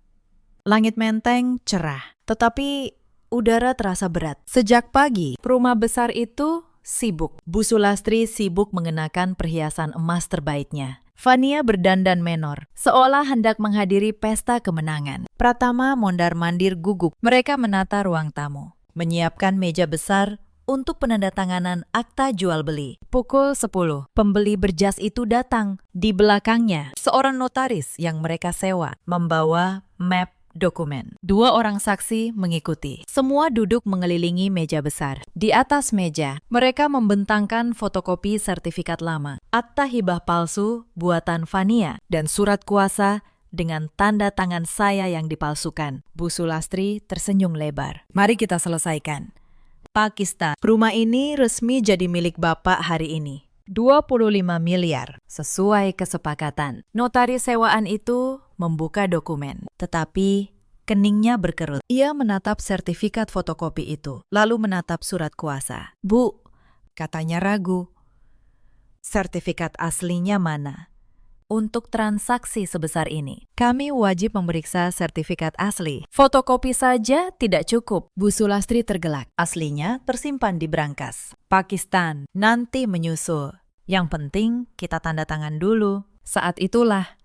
Langit menteng cerah, tetapi udara terasa berat. Sejak pagi, rumah besar itu sibuk. Bu Sulastri sibuk mengenakan perhiasan emas terbaiknya. Fania berdandan menor, seolah hendak menghadiri pesta kemenangan. Pratama mondar-mandir gugup. Mereka menata ruang tamu, menyiapkan meja besar untuk penandatanganan akta jual beli. Pukul 10, pembeli berjas itu datang. Di belakangnya, seorang notaris yang mereka sewa membawa map dokumen. 2 orang saksi mengikuti. Semua duduk mengelilingi meja besar. Di atas meja, mereka membentangkan fotokopi sertifikat lama, akta hibah palsu buatan Fania, dan surat kuasa dengan tanda tangan saya yang dipalsukan. Bu Sulastri tersenyum lebar. Mari kita selesaikan. Pakistan. Rumah ini resmi jadi milik Bapak hari ini. 25 miliar, sesuai kesepakatan. Notaris sewaan itu membuka dokumen, tetapi keningnya berkerut. Ia menatap sertifikat fotokopi itu, lalu menatap surat kuasa. Bu, katanya ragu. Sertifikat aslinya mana? Untuk transaksi sebesar ini, kami wajib memeriksa sertifikat asli. Fotokopi saja tidak cukup. Bu Sulastri tergelak. Aslinya tersimpan di brankas. Pakistan, nanti menyusul. Yang penting kita tanda tangan dulu. Saat itulah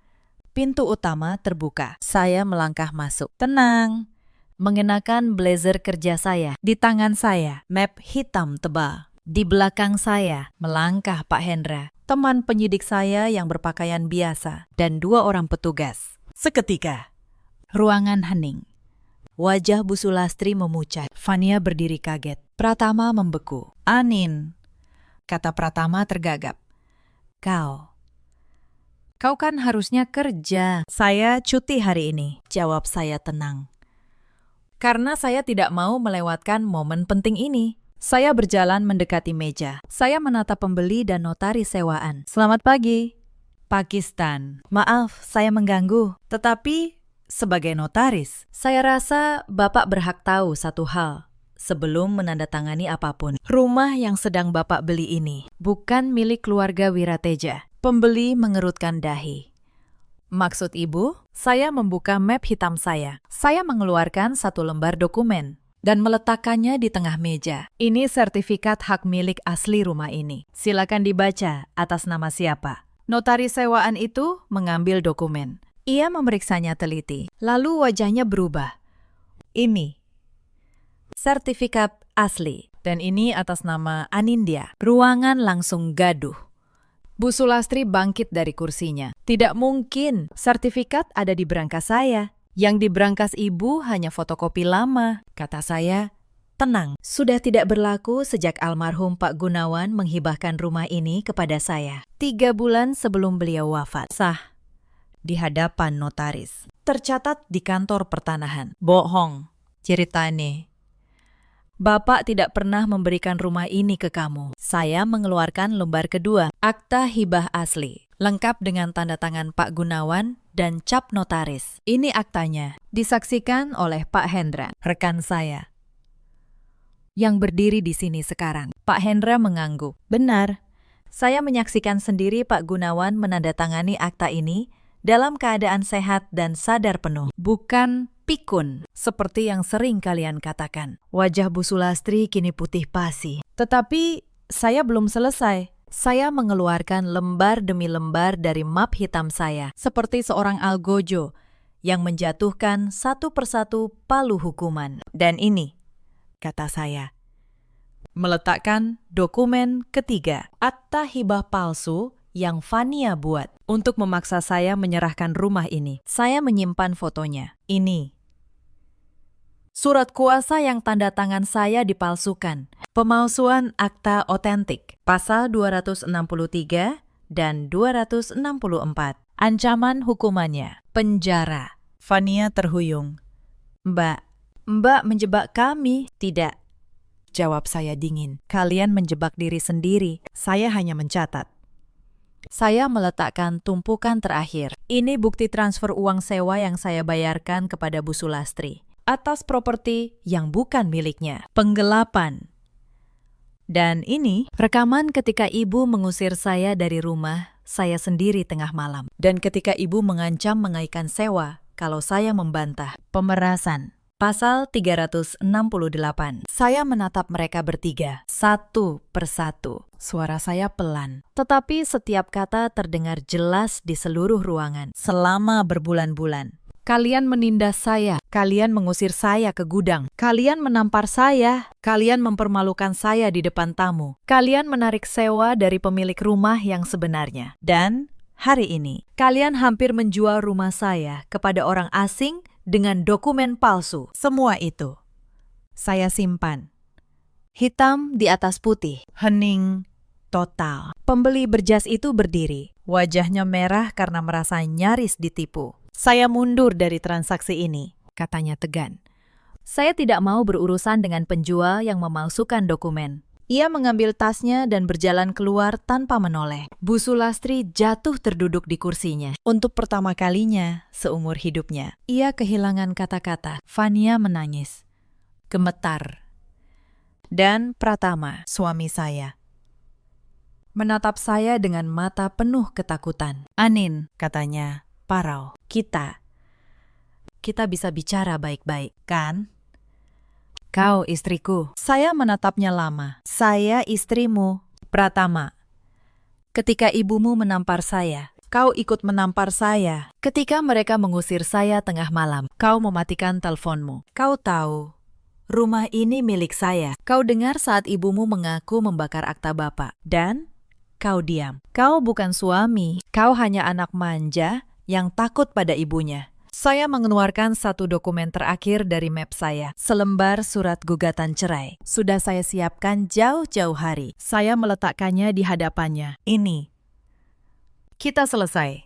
pintu utama terbuka. Saya melangkah masuk. Tenang. Mengenakan blazer kerja saya. Di tangan saya, map hitam tebal. Di belakang saya, melangkah Pak Hendra, teman penyidik saya yang berpakaian biasa, dan 2 orang petugas. Seketika, ruangan hening. Wajah Bu Sulastri memucat. Fania berdiri kaget. Pratama membeku. Anin, kata Pratama tergagap. Kau kan harusnya kerja. Saya cuti hari ini, jawab saya tenang. Karena saya tidak mau melewatkan momen penting ini. Saya berjalan mendekati meja. Saya menatap pembeli dan notaris sewaan. Selamat pagi. Pakistan. Maaf, saya mengganggu. Tetapi sebagai notaris, saya rasa Bapak berhak tahu satu hal. Sebelum menandatangani apapun, rumah yang sedang Bapak beli ini bukan milik keluarga Wirateja. Pembeli mengerutkan dahi. Maksud Ibu, saya membuka map hitam saya. Saya mengeluarkan 1 lembar dokumen dan meletakkannya di tengah meja. Ini sertifikat hak milik asli rumah ini. Silakan dibaca atas nama siapa. Notaris sewaan itu mengambil dokumen. Ia memeriksanya teliti, lalu wajahnya berubah. Ini sertifikat asli, dan ini atas nama Anindya. Ruangan langsung gaduh. Bu Sulastri bangkit dari kursinya. Tidak mungkin, sertifikat ada di brankas saya. Yang di brankas Ibu hanya fotokopi lama, kata saya. Tenang, sudah tidak berlaku sejak almarhum Pak Gunawan menghibahkan rumah ini kepada saya. 3 bulan sebelum beliau wafat. Sah, di hadapan notaris. Tercatat di kantor pertanahan. Bohong, ceritane. Bapak tidak pernah memberikan rumah ini ke kamu. Saya mengeluarkan lembar kedua, akta hibah asli, lengkap dengan tanda tangan Pak Gunawan dan cap notaris. Ini aktanya, disaksikan oleh Pak Hendra, rekan saya, yang berdiri di sini sekarang. Pak Hendra mengangguk. Benar, saya menyaksikan sendiri Pak Gunawan menandatangani akta ini dalam keadaan sehat dan sadar penuh, bukan pikun, seperti yang sering kalian katakan. Wajah Bu Sulastri kini putih pasi. Tetapi saya belum selesai. Saya mengeluarkan lembar demi lembar dari map hitam saya, seperti seorang algojo yang menjatuhkan satu persatu palu hukuman. Dan ini, kata saya, meletakkan dokumen ketiga, akta hibah palsu yang Fania buat untuk memaksa saya menyerahkan rumah ini. Saya menyimpan fotonya. Ini surat kuasa yang tanda tangan saya dipalsukan. Pemalsuan akta otentik. Pasal 263 dan 264. Ancaman hukumannya penjara. Fania terhuyung. Mbak menjebak kami. Tidak, jawab saya dingin. Kalian menjebak diri sendiri. Saya hanya mencatat. Saya meletakkan tumpukan terakhir. Ini bukti transfer uang sewa yang saya bayarkan kepada Bu Sulastri atas properti yang bukan miliknya. Penggelapan. Dan ini rekaman ketika Ibu mengusir saya dari rumah saya sendiri tengah malam. Dan ketika Ibu mengancam menaikkan sewa kalau saya membantah. Pemerasan. Pasal 368. Saya menatap mereka bertiga, satu persatu. Suara saya pelan, tetapi setiap kata terdengar jelas di seluruh ruangan selama berbulan-bulan. Kalian menindas saya, kalian mengusir saya ke gudang, kalian menampar saya, kalian mempermalukan saya di depan tamu, kalian menarik sewa dari pemilik rumah yang sebenarnya. Dan hari ini, kalian hampir menjual rumah saya kepada orang asing dengan dokumen palsu. Semua itu saya simpan. Hitam di atas putih. Hening total. Pembeli berjas itu berdiri. Wajahnya merah karena merasa nyaris ditipu. Saya mundur dari transaksi ini, katanya tegan. Saya tidak mau berurusan dengan penjual yang memalsukan dokumen. Ia mengambil tasnya dan berjalan keluar tanpa menoleh. Bu Sulastri jatuh terduduk di kursinya. Untuk pertama kalinya seumur hidupnya, ia kehilangan kata-kata. Fania menangis, gemetar. Dan Pratama, suami saya, menatap saya dengan mata penuh ketakutan. Anin, katanya, parau, kita bisa bicara baik-baik, kan? Kau istriku. Saya menatapnya lama. Saya istrimu. Pratama. Ketika ibumu menampar saya, kau ikut menampar saya. Ketika mereka mengusir saya tengah malam, kau mematikan teleponmu. Kau tahu, rumah ini milik saya. Kau dengar saat ibumu mengaku membakar akta bapak. Dan kau diam. Kau bukan suami. Kau hanya anak manja yang takut pada ibunya. Saya mengeluarkan satu dokumen terakhir dari map saya, selembar surat gugatan cerai. Sudah saya siapkan jauh-jauh hari. Saya meletakkannya di hadapannya. Ini. Kita selesai.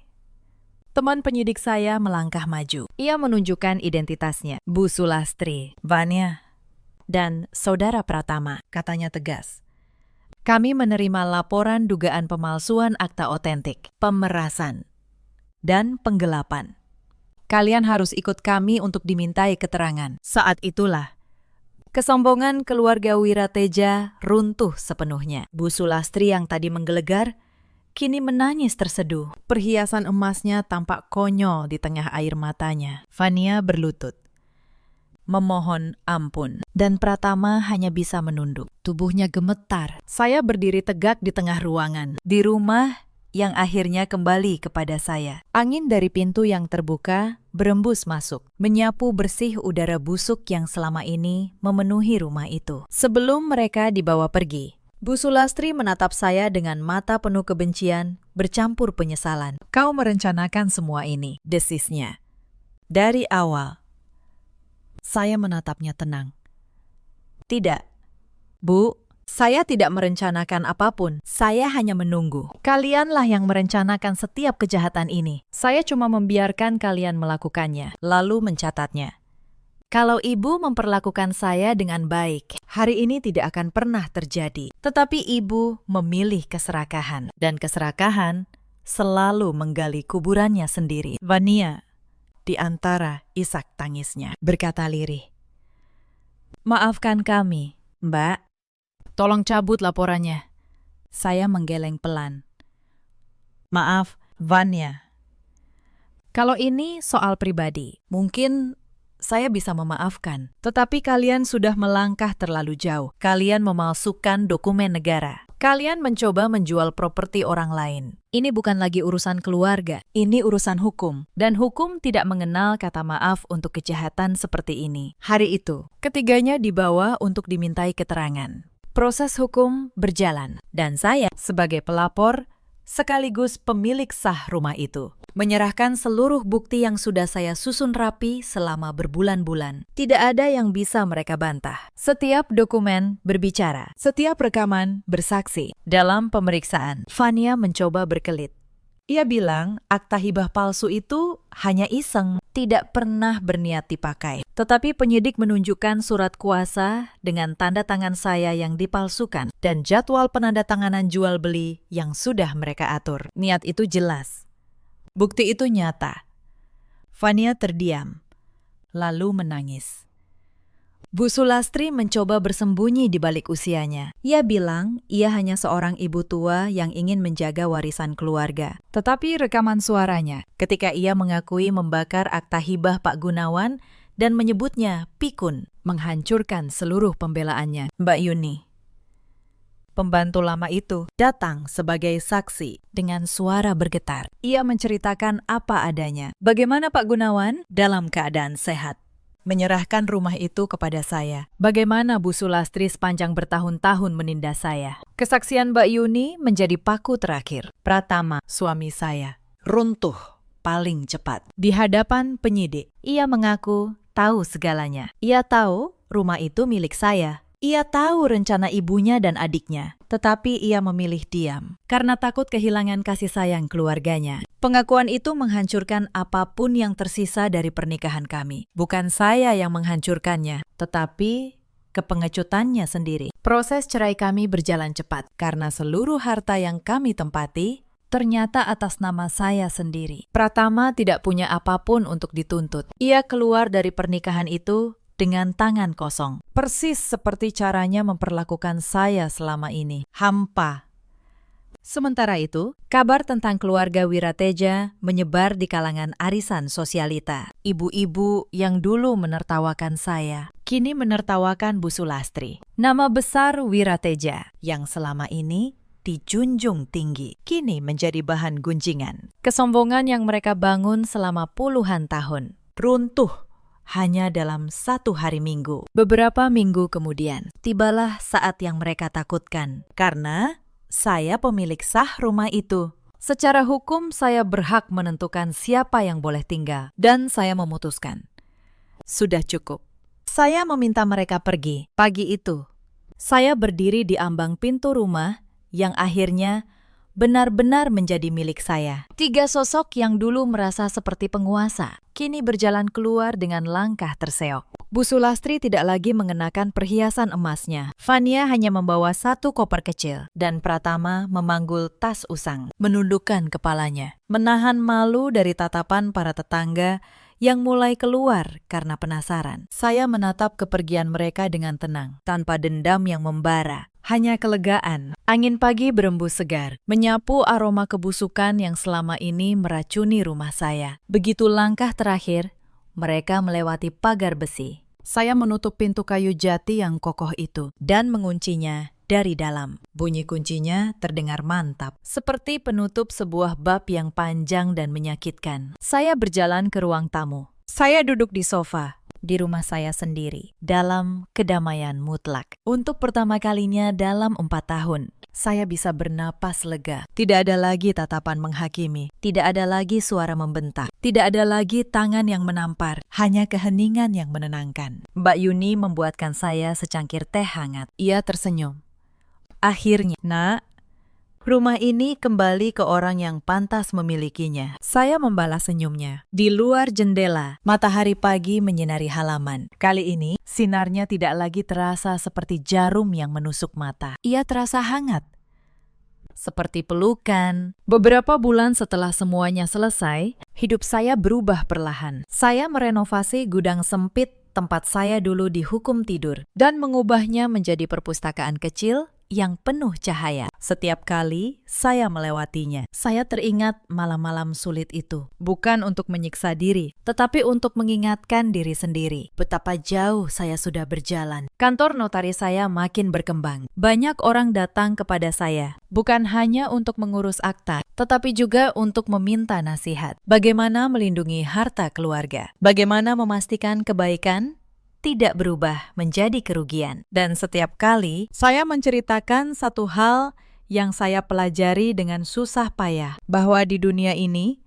Teman penyidik saya melangkah maju. Ia menunjukkan identitasnya. Bu Sulastri, Vanya, dan Saudara Pratama, katanya tegas. Kami menerima laporan dugaan pemalsuan akta otentik, pemerasan, dan penggelapan. Kalian harus ikut kami untuk dimintai keterangan. Saat itulah, kesombongan keluarga Wirateja runtuh sepenuhnya. Bu Sulastri yang tadi menggelegar, kini menangis terseduh. Perhiasan emasnya tampak konyol di tengah air matanya. Fania berlutut, memohon ampun. Dan Pratama hanya bisa menunduk. Tubuhnya gemetar. Saya berdiri tegak di tengah ruangan. Di rumah yang akhirnya kembali kepada saya. Angin dari pintu yang terbuka berembus masuk, menyapu bersih udara busuk yang selama ini memenuhi rumah itu. Sebelum mereka dibawa pergi, Bu Sulastri menatap saya dengan mata penuh kebencian, bercampur penyesalan. Kau merencanakan semua ini, desisnya. Dari awal. Saya menatapnya tenang. Tidak, Bu. Saya tidak merencanakan apapun, saya hanya menunggu. Kalianlah yang merencanakan setiap kejahatan ini. Saya cuma membiarkan kalian melakukannya, lalu mencatatnya. Kalau ibu memperlakukan saya dengan baik, hari ini tidak akan pernah terjadi. Tetapi ibu memilih keserakahan, dan keserakahan selalu menggali kuburannya sendiri. Vania, di antara isak tangisnya, berkata lirih. Maafkan kami, Mbak. Tolong cabut laporannya. Saya menggeleng pelan. Maaf, Vanya. Kalau ini soal pribadi, mungkin saya bisa memaafkan. Tetapi kalian sudah melangkah terlalu jauh. Kalian memalsukan dokumen negara. Kalian mencoba menjual properti orang lain. Ini bukan lagi urusan keluarga, ini urusan hukum. Dan hukum tidak mengenal kata maaf untuk kejahatan seperti ini. Hari itu, ketiganya dibawa untuk dimintai keterangan. Proses hukum berjalan, dan saya sebagai pelapor sekaligus pemilik sah rumah itu menyerahkan seluruh bukti yang sudah saya susun rapi selama berbulan-bulan. Tidak ada yang bisa mereka bantah. Setiap dokumen berbicara, setiap rekaman bersaksi. Dalam pemeriksaan, Fania mencoba berkelit. Ia bilang akta hibah palsu itu hanya iseng, tidak pernah berniat dipakai. Tetapi penyidik menunjukkan surat kuasa dengan tanda tangan saya yang dipalsukan dan jadwal penandatanganan jual beli yang sudah mereka atur. Niat itu jelas. Bukti itu nyata. Fania terdiam, lalu menangis. Bu Sulastri mencoba bersembunyi di balik usianya. Ia bilang ia hanya seorang ibu tua yang ingin menjaga warisan keluarga. Tetapi rekaman suaranya ketika ia mengakui membakar akta hibah Pak Gunawan dan menyebutnya pikun, menghancurkan seluruh pembelaannya. Mbak Yuni, pembantu lama itu, datang sebagai saksi dengan suara bergetar. Ia menceritakan apa adanya. Bagaimana Pak Gunawan dalam keadaan sehat menyerahkan rumah itu kepada saya. Bagaimana Bu Sulastri sepanjang bertahun-tahun menindas saya. Kesaksian Mbak Yuni menjadi paku terakhir. Pratama, suami saya, runtuh paling cepat di hadapan penyidik. Ia mengaku tahu segalanya. Ia tahu rumah itu milik saya. Ia tahu rencana ibunya dan adiknya, tetapi ia memilih diam karena takut kehilangan kasih sayang keluarganya. Pengakuan itu menghancurkan apapun yang tersisa dari pernikahan kami. Bukan saya yang menghancurkannya, tetapi kepengecutannya sendiri. Proses cerai kami berjalan cepat karena seluruh harta yang kami tempati ternyata atas nama saya sendiri. Pratama tidak punya apapun untuk dituntut. Ia keluar dari pernikahan itu dengan tangan kosong. Persis seperti caranya memperlakukan saya selama ini. Hampa. Sementara itu, kabar tentang keluarga Wirateja menyebar di kalangan arisan sosialita. Ibu-ibu yang dulu menertawakan saya, kini menertawakan Bu Sulastri. Nama besar Wirateja yang selama ini dijunjung tinggi, kini menjadi bahan gunjingan. Kesombongan yang mereka bangun selama puluhan tahun runtuh hanya dalam satu hari Minggu. Beberapa minggu kemudian, tibalah saat yang mereka takutkan. Karena saya pemilik sah rumah itu. Secara hukum, saya berhak menentukan siapa yang boleh tinggal. Dan saya memutuskan. Sudah cukup. Saya meminta mereka pergi. Pagi itu, saya berdiri di ambang pintu rumah yang akhirnya benar-benar menjadi milik saya. 3 sosok yang dulu merasa seperti penguasa, kini berjalan keluar dengan langkah terseok. Bu Sulastri tidak lagi mengenakan perhiasan emasnya. Fania hanya membawa 1 koper kecil, dan Pratama memanggul tas usang, menundukkan kepalanya, menahan malu dari tatapan para tetangga yang mulai keluar karena penasaran. Saya menatap kepergian mereka dengan tenang, tanpa dendam yang membara. Hanya kelegaan. Angin pagi berembus segar, menyapu aroma kebusukan yang selama ini meracuni rumah saya. Begitu langkah terakhir, mereka melewati pagar besi. Saya menutup pintu kayu jati yang kokoh itu dan menguncinya dari dalam. Bunyi kuncinya terdengar mantap, seperti penutup sebuah bab yang panjang dan menyakitkan. Saya berjalan ke ruang tamu. Saya duduk di sofa di rumah saya sendiri, dalam kedamaian mutlak. Untuk pertama kalinya dalam 4 tahun, saya bisa bernapas lega. Tidak ada lagi tatapan menghakimi, tidak ada lagi suara membentak, tidak ada lagi tangan yang menampar, hanya keheningan yang menenangkan. Mbak Yuni membuatkan saya secangkir teh hangat. Ia tersenyum. Akhirnya, Nak, rumah ini kembali ke orang yang pantas memilikinya. Saya membalas senyumnya. Di luar jendela, matahari pagi menyinari halaman. Kali ini, sinarnya tidak lagi terasa seperti jarum yang menusuk mata. Ia terasa hangat, seperti pelukan. Beberapa bulan setelah semuanya selesai, hidup saya berubah perlahan. Saya merenovasi gudang sempit tempat saya dulu dihukum tidur dan mengubahnya menjadi perpustakaan kecil yang penuh cahaya. Setiap kali saya melewatinya, saya teringat malam-malam sulit itu. Bukan untuk menyiksa diri, tetapi untuk mengingatkan diri sendiri. Betapa jauh saya sudah berjalan. Kantor notaris saya makin berkembang. Banyak orang datang kepada saya, bukan hanya untuk mengurus akta, tetapi juga untuk meminta nasihat. Bagaimana melindungi harta keluarga? Bagaimana memastikan kebaikan tidak berubah menjadi kerugian. Dan setiap kali saya menceritakan satu hal yang saya pelajari dengan susah payah, bahwa di dunia ini,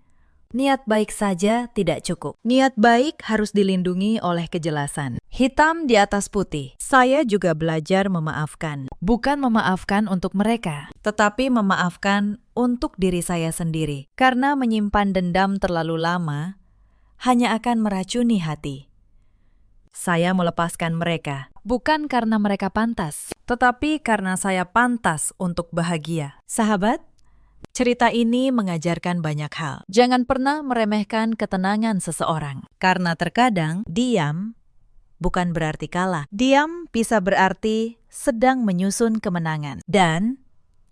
niat baik saja tidak cukup. Niat baik harus dilindungi oleh kejelasan. Hitam di atas putih. Saya juga belajar memaafkan. Bukan memaafkan untuk mereka, tetapi memaafkan untuk diri saya sendiri. Karena menyimpan dendam terlalu lama hanya akan meracuni hati. Saya melepaskan mereka, bukan karena mereka pantas, tetapi karena saya pantas untuk bahagia. Sahabat, cerita ini mengajarkan banyak hal. Jangan pernah meremehkan ketenangan seseorang, karena terkadang diam bukan berarti kalah. Diam bisa berarti sedang menyusun kemenangan. Dan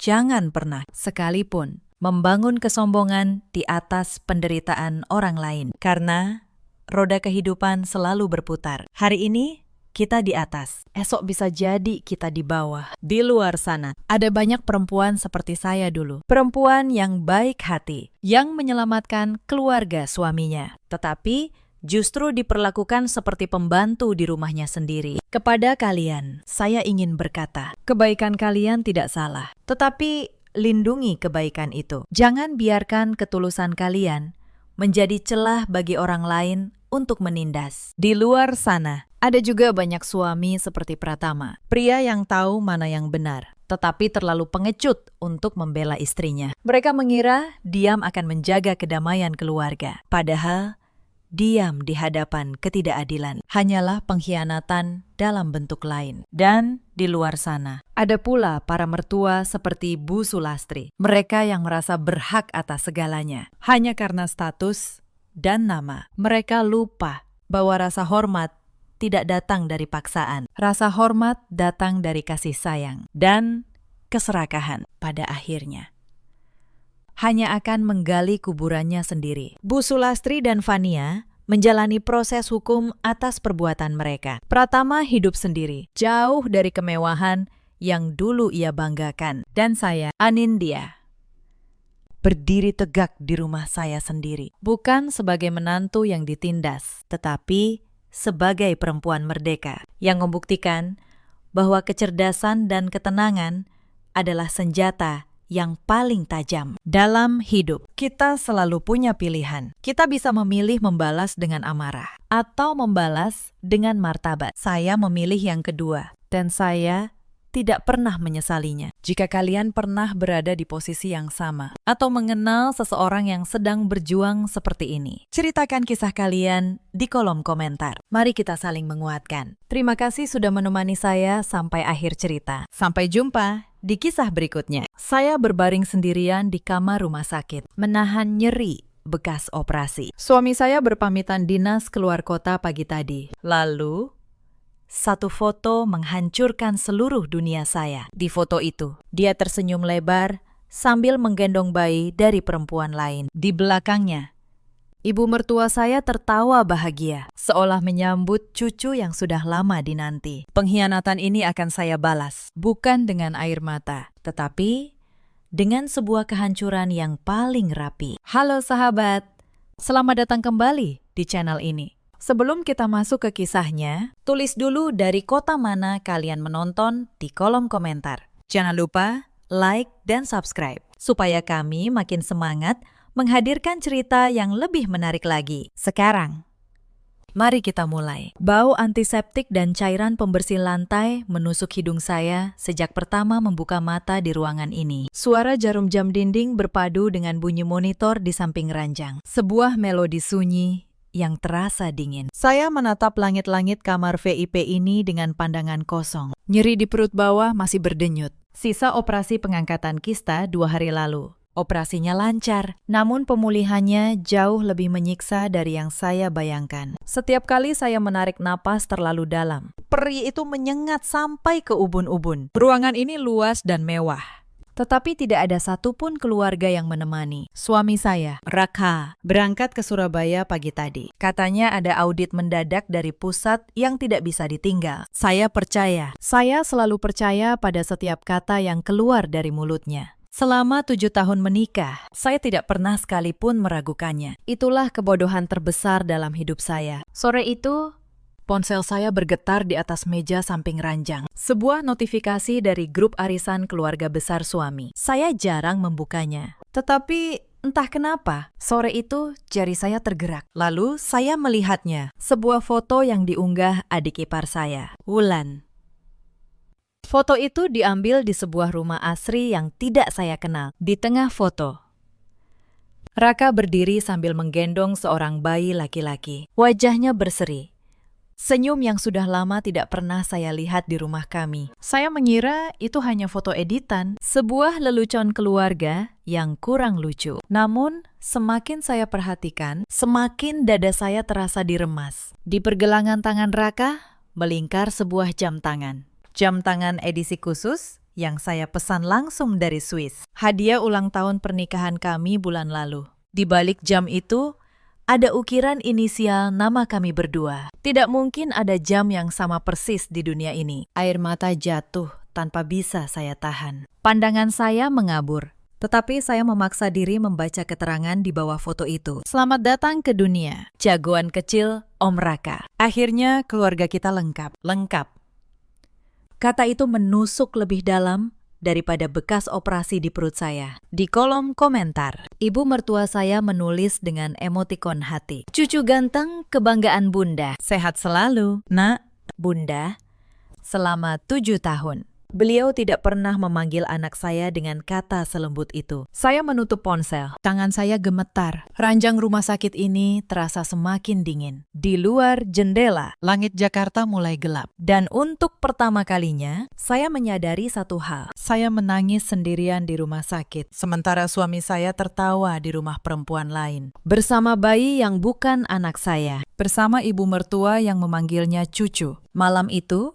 jangan pernah sekalipun membangun kesombongan di atas penderitaan orang lain, karena roda kehidupan selalu berputar. Hari ini kita di atas, esok bisa jadi kita di bawah. Di luar sana, ada banyak perempuan seperti saya dulu. Perempuan yang baik hati, yang menyelamatkan keluarga suaminya. Tetapi justru diperlakukan seperti pembantu di rumahnya sendiri. Kepada kalian, saya ingin berkata, kebaikan kalian tidak salah. Tetapi lindungi kebaikan itu. Jangan biarkan ketulusan kalian menjadi celah bagi orang lain untuk menindas. Di luar sana, ada juga banyak suami seperti Pratama. Pria yang tahu mana yang benar, tetapi terlalu pengecut untuk membela istrinya. Mereka mengira diam akan menjaga kedamaian keluarga. Padahal, diam di hadapan ketidakadilan hanyalah pengkhianatan dalam bentuk lain. Dan di luar sana, ada pula para mertua seperti Bu Sulastri. Mereka yang merasa berhak atas segalanya. Hanya karena status dan nama. Mereka lupa bahwa rasa hormat tidak datang dari paksaan. Rasa hormat datang dari kasih sayang dan keserakahan pada akhirnya. Hanya akan menggali kuburannya sendiri. Bu Sulastri dan Fania menjalani proses hukum atas perbuatan mereka. Pratama hidup sendiri, jauh dari kemewahan yang dulu ia banggakan. Dan saya, Anindya, berdiri tegak di rumah saya sendiri. Bukan sebagai menantu yang ditindas, tetapi sebagai perempuan merdeka yang membuktikan bahwa kecerdasan dan ketenangan adalah senjata yang paling tajam dalam hidup. Kita selalu punya pilihan. Kita bisa memilih membalas dengan amarah atau membalas dengan martabat. Saya memilih yang kedua, dan saya tidak pernah menyesalinya. Jika kalian pernah berada di posisi yang sama atau mengenal seseorang yang sedang berjuang seperti ini, ceritakan kisah kalian di kolom komentar. Mari kita saling menguatkan. Terima kasih sudah menemani saya sampai akhir cerita. Sampai jumpa di kisah berikutnya. Saya berbaring sendirian di kamar rumah sakit, menahan nyeri bekas operasi. Suami saya berpamitan dinas keluar kota pagi tadi. Lalu, satu foto menghancurkan seluruh dunia saya. Di foto itu, dia tersenyum lebar sambil menggendong bayi dari perempuan lain. Di belakangnya, ibu mertua saya tertawa bahagia, seolah menyambut cucu yang sudah lama dinanti. Pengkhianatan ini akan saya balas, bukan dengan air mata, tetapi dengan sebuah kehancuran yang paling rapi. Halo sahabat, selamat datang kembali di channel ini. Sebelum kita masuk ke kisahnya, tulis dulu dari kota mana kalian menonton di kolom komentar. Jangan lupa like dan subscribe, supaya kami makin semangat menghadirkan cerita yang lebih menarik lagi. Sekarang, mari kita mulai. Bau antiseptik dan cairan pembersih lantai menusuk hidung saya sejak pertama membuka mata di ruangan ini. Suara jarum jam dinding berpadu dengan bunyi monitor di samping ranjang. Sebuah melodi sunyi yang terasa dingin. Saya menatap langit-langit kamar VIP ini dengan pandangan kosong. Nyeri di perut bawah masih berdenyut. Sisa operasi pengangkatan kista 2 hari lalu. Operasinya lancar, namun pemulihannya jauh lebih menyiksa dari yang saya bayangkan. Setiap kali saya menarik napas terlalu dalam, perih itu menyengat sampai ke ubun-ubun. Ruangan ini luas dan mewah, tetapi tidak ada satupun keluarga yang menemani. Suami saya, Raka, berangkat ke Surabaya pagi tadi. Katanya ada audit mendadak dari pusat yang tidak bisa ditinggal. Saya percaya. Saya selalu percaya pada setiap kata yang keluar dari mulutnya. Selama 7 tahun menikah, saya tidak pernah sekalipun meragukannya. Itulah kebodohan terbesar dalam hidup saya. Sore itu, ponsel saya bergetar di atas meja samping ranjang. Sebuah notifikasi dari grup arisan keluarga besar suami. Saya jarang membukanya. Tetapi entah kenapa, sore itu jari saya tergerak. Lalu saya melihatnya. Sebuah foto yang diunggah adik ipar saya, Wulan. Foto itu diambil di sebuah rumah asri yang tidak saya kenal. Di tengah foto, Raka berdiri sambil menggendong seorang bayi laki-laki. Wajahnya berseri. Senyum yang sudah lama tidak pernah saya lihat di rumah kami. Saya mengira itu hanya foto editan, sebuah lelucon keluarga yang kurang lucu. Namun, semakin saya perhatikan, semakin dada saya terasa diremas. Di pergelangan tangan Raka, melingkar sebuah jam tangan. Jam tangan edisi khusus yang saya pesan langsung dari Swiss. Hadiah ulang tahun pernikahan kami bulan lalu. Di balik jam itu, Ada ukiran inisial nama kami berdua. Tidak mungkin ada jam yang sama persis di dunia ini. Air mata jatuh tanpa bisa saya tahan. Pandangan saya mengabur. Tetapi saya memaksa diri membaca keterangan di bawah foto itu. Selamat datang ke dunia, jagoan kecil Om Raka. Akhirnya keluarga kita lengkap. Lengkap. Kata itu menusuk lebih dalam daripada bekas operasi di perut saya. Di kolom komentar, ibu mertua saya menulis dengan emotikon hati. Cucu ganteng, kebanggaan bunda. Sehat selalu, nak. Bunda, selama 7 tahun. Beliau tidak pernah memanggil anak saya dengan kata selembut itu. Saya menutup ponsel. Tangan saya gemetar. Ranjang rumah sakit ini terasa semakin dingin. Di luar jendela, langit Jakarta mulai gelap. Dan untuk pertama kalinya, saya menyadari satu hal. Saya menangis sendirian di rumah sakit, sementara suami saya tertawa di rumah perempuan lain. Bersama bayi yang bukan anak saya. Bersama ibu mertua yang memanggilnya cucu. Malam itu,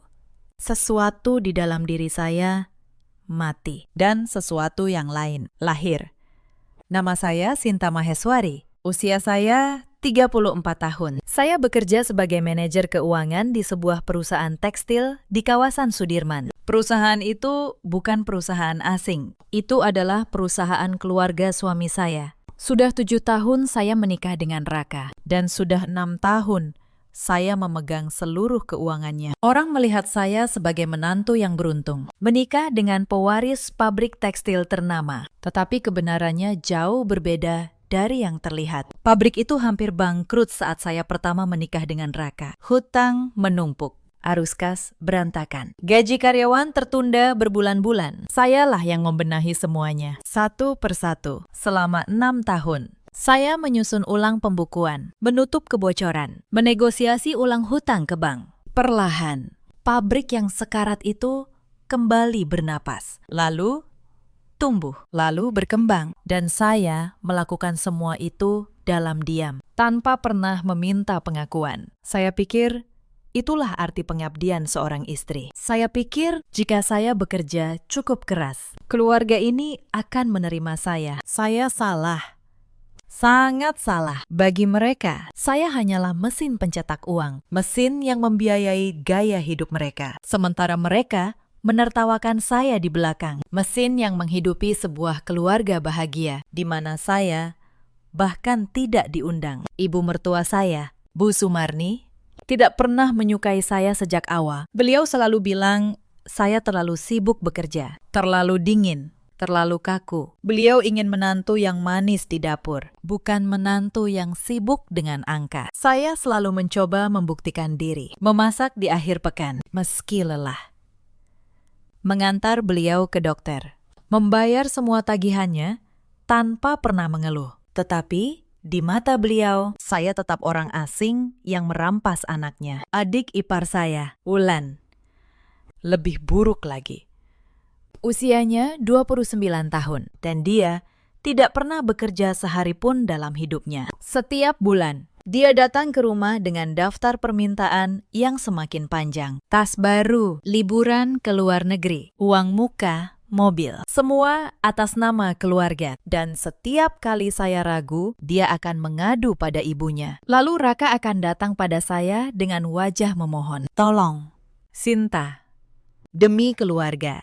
sesuatu di dalam diri saya mati. Dan sesuatu yang lain lahir. Nama saya Sinta Maheswari. Usia saya 34 tahun. Saya bekerja sebagai manajer keuangan di sebuah perusahaan tekstil di kawasan Sudirman. Perusahaan itu bukan perusahaan asing. Itu adalah perusahaan keluarga suami saya. Sudah 7 tahun saya menikah dengan Raka. Dan sudah 6 tahun saya memegang seluruh keuangannya. Orang melihat saya sebagai menantu yang beruntung, menikah dengan pewaris pabrik tekstil ternama. Tetapi kebenarannya jauh berbeda dari yang terlihat. Pabrik itu hampir bangkrut saat saya pertama menikah dengan Raka. Hutang menumpuk. Arus kas berantakan. Gaji karyawan tertunda berbulan-bulan. Sayalah yang membenahi semuanya, satu persatu, selama 6 tahun. Saya menyusun ulang pembukuan, menutup kebocoran, menegosiasi ulang hutang ke bank. Perlahan, pabrik yang sekarat itu kembali bernapas, lalu tumbuh, lalu berkembang. Dan saya melakukan semua itu dalam diam, tanpa pernah meminta pengakuan. Saya pikir itulah arti pengabdian seorang istri. Saya pikir jika saya bekerja cukup keras, keluarga ini akan menerima saya. Saya salah. Sangat salah. Bagi mereka, saya hanyalah mesin pencetak uang, mesin yang membiayai gaya hidup mereka. Sementara mereka menertawakan saya di belakang, mesin yang menghidupi sebuah keluarga bahagia, di mana saya bahkan tidak diundang. Ibu mertua saya, Bu Sumarni, tidak pernah menyukai saya sejak awal. Beliau selalu bilang, saya terlalu sibuk bekerja, terlalu dingin, terlalu kaku. Beliau ingin menantu yang manis di dapur, bukan menantu yang sibuk dengan angka. Saya selalu mencoba membuktikan diri, memasak di akhir pekan, meski lelah. Mengantar beliau ke dokter, membayar semua tagihannya tanpa pernah mengeluh. Tetapi di mata beliau, saya tetap orang asing yang merampas anaknya. Adik ipar saya, Wulan, lebih buruk lagi. Usianya 29 tahun, dan dia tidak pernah bekerja sehari pun dalam hidupnya. Setiap bulan, dia datang ke rumah dengan daftar permintaan yang semakin panjang. Tas baru, liburan ke luar negeri, uang muka, mobil. Semua atas nama keluarga. Dan setiap kali saya ragu, dia akan mengadu pada ibunya. Lalu Raka akan datang pada saya dengan wajah memohon. Tolong, Sinta, demi keluarga.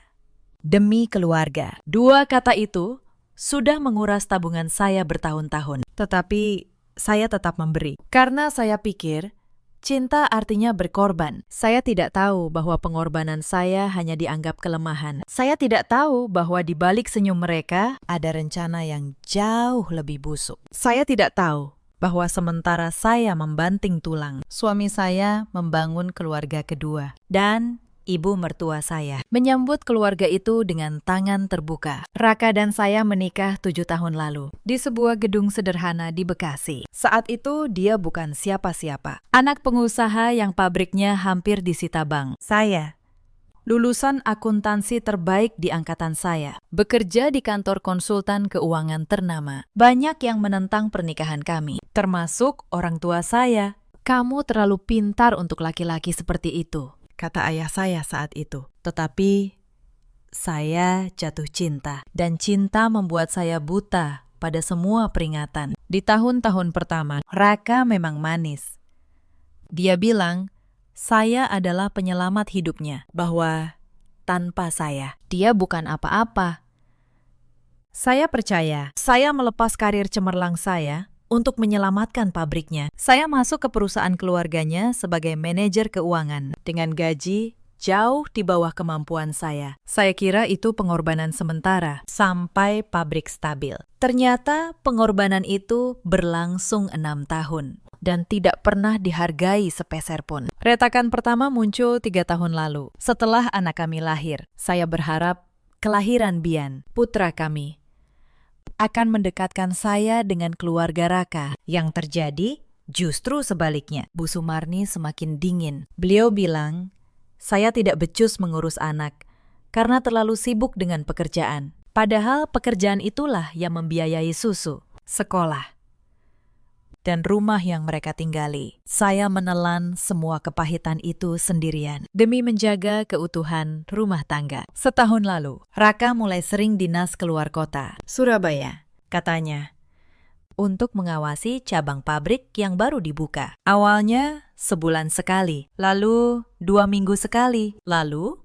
Demi keluarga. 2 kata itu sudah menguras tabungan saya bertahun-tahun. Tetapi saya tetap memberi. Karena saya pikir cinta artinya berkorban. Saya tidak tahu bahwa pengorbanan saya hanya dianggap kelemahan. Saya tidak tahu bahwa di balik senyum mereka ada rencana yang jauh lebih busuk. Saya tidak tahu bahwa sementara saya membanting tulang, suami saya membangun keluarga kedua. Dan ibu mertua saya menyambut keluarga itu dengan tangan terbuka. Raka dan saya menikah 7 tahun lalu di sebuah gedung sederhana di Bekasi. Saat itu dia bukan siapa-siapa. Anak pengusaha yang pabriknya hampir disita bank. Saya, lulusan akuntansi terbaik di angkatan saya, bekerja di kantor konsultan keuangan ternama. Banyak yang menentang pernikahan kami, termasuk orang tua saya. Kamu terlalu pintar untuk laki-laki seperti itu, kata ayah saya saat itu. Tetapi saya jatuh cinta, dan cinta membuat saya buta pada semua peringatan. Di tahun-tahun pertama, Raka memang manis. Dia bilang, saya adalah penyelamat hidupnya, bahwa tanpa saya, dia bukan apa-apa. Saya percaya, saya melepas karir cemerlang saya untuk menyelamatkan pabriknya. Saya masuk ke perusahaan keluarganya sebagai manajer keuangan dengan gaji jauh di bawah kemampuan saya. Saya kira itu pengorbanan sementara sampai pabrik stabil. Ternyata pengorbanan itu berlangsung 6 tahun dan tidak pernah dihargai sepeser pun. Retakan pertama muncul 3 tahun lalu. Setelah anak kami lahir, saya berharap kelahiran Bian, putra kami, akan mendekatkan saya dengan keluarga Raka. Yang terjadi justru sebaliknya. Bu Sumarni semakin dingin. Beliau bilang, saya tidak becus mengurus anak karena terlalu sibuk dengan pekerjaan. Padahal pekerjaan itulah yang membiayai susu, sekolah, dan rumah yang mereka tinggali. Saya menelan semua kepahitan itu sendirian demi menjaga keutuhan rumah tangga. Setahun lalu, Raka mulai sering dinas keluar kota, Surabaya, katanya, untuk mengawasi cabang pabrik yang baru dibuka. Awalnya sebulan sekali, lalu 2 minggu sekali, lalu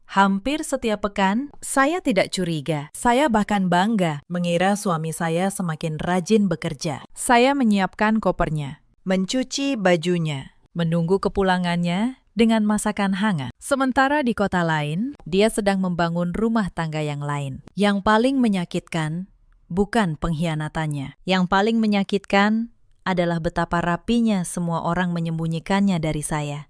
hampir setiap pekan. Saya tidak curiga. Saya bahkan bangga mengira suami saya semakin rajin bekerja. Saya menyiapkan kopernya, mencuci bajunya, menunggu kepulangannya dengan masakan hangat. Sementara di kota lain, dia sedang membangun rumah tangga yang lain. Yang paling menyakitkan bukan pengkhianatannya. Yang paling menyakitkan adalah betapa rapinya semua orang menyembunyikannya dari saya.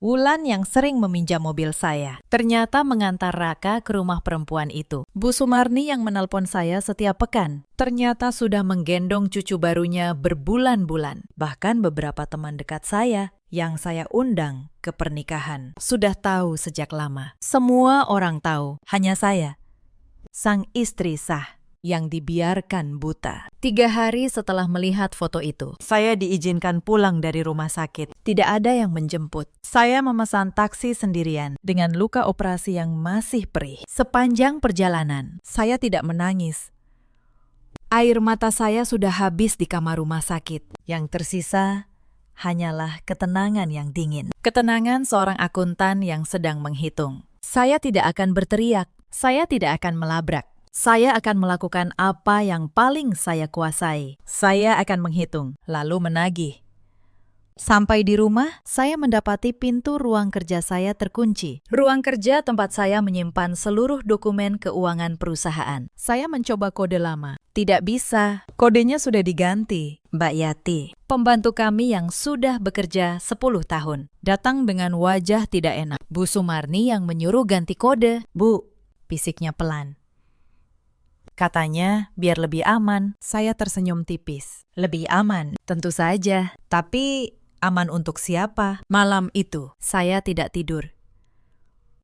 Wulan yang sering meminjam mobil saya ternyata mengantar Raka ke rumah perempuan itu. Bu Sumarni yang menelpon saya setiap pekan ternyata sudah menggendong cucu barunya berbulan-bulan. Bahkan beberapa teman dekat saya yang saya undang ke pernikahan sudah tahu sejak lama. Semua orang tahu, hanya saya, sang istri sah, yang dibiarkan buta. 3 hari setelah melihat foto itu, saya diizinkan pulang dari rumah sakit. Tidak ada yang menjemput. Saya memesan taksi sendirian dengan luka operasi yang masih perih. Sepanjang perjalanan, saya tidak menangis. Air mata saya sudah habis di kamar rumah sakit. Yang tersisa hanyalah ketenangan yang dingin. Ketenangan seorang akuntan yang sedang menghitung. Saya tidak akan berteriak. Saya tidak akan melabrak. Saya akan melakukan apa yang paling saya kuasai. Saya akan menghitung, lalu menagih. Sampai di rumah, saya mendapati pintu ruang kerja saya terkunci. Ruang kerja tempat saya menyimpan seluruh dokumen keuangan perusahaan. Saya mencoba kode lama. Tidak bisa, kodenya sudah diganti. Mbak Yati, pembantu kami yang sudah bekerja 10 tahun, datang dengan wajah tidak enak. Bu Sumarni yang menyuruh ganti kode. Bu, bisiknya pelan. Katanya, biar lebih aman. Saya tersenyum tipis. Lebih aman? Tentu saja. Tapi, aman untuk siapa? Malam itu, saya tidak tidur.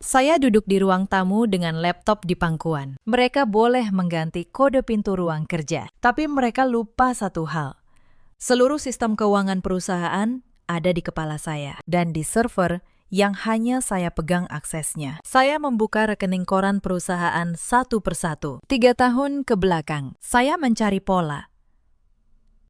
Saya duduk di ruang tamu dengan laptop di pangkuan. Mereka boleh mengganti kode pintu ruang kerja. Tapi mereka lupa satu hal. Seluruh sistem keuangan perusahaan ada di kepala saya. Dan di server yang hanya saya pegang aksesnya. Saya membuka rekening koran perusahaan satu persatu. 3 tahun ke belakang, saya mencari pola.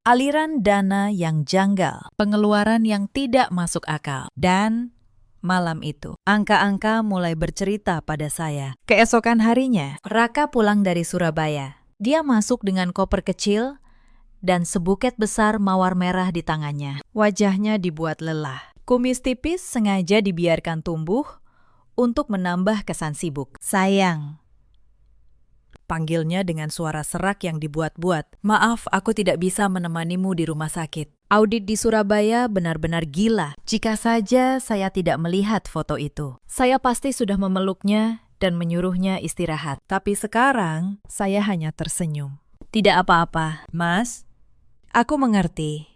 Aliran dana yang janggal, pengeluaran yang tidak masuk akal. Dan malam itu, angka-angka mulai bercerita pada saya. Keesokan harinya, Raka pulang dari Surabaya. Dia masuk dengan koper kecil dan sebuket besar mawar merah di tangannya. Wajahnya dibuat lelah. Kumis tipis sengaja dibiarkan tumbuh untuk menambah kesan sibuk. Sayang, panggilnya dengan suara serak yang dibuat-buat. Maaf, aku tidak bisa menemanimu di rumah sakit. Audit di Surabaya benar-benar gila. Jika saja saya tidak melihat foto itu, saya pasti sudah memeluknya dan menyuruhnya istirahat. Tapi sekarang, saya hanya tersenyum. Tidak apa-apa, Mas. Aku mengerti.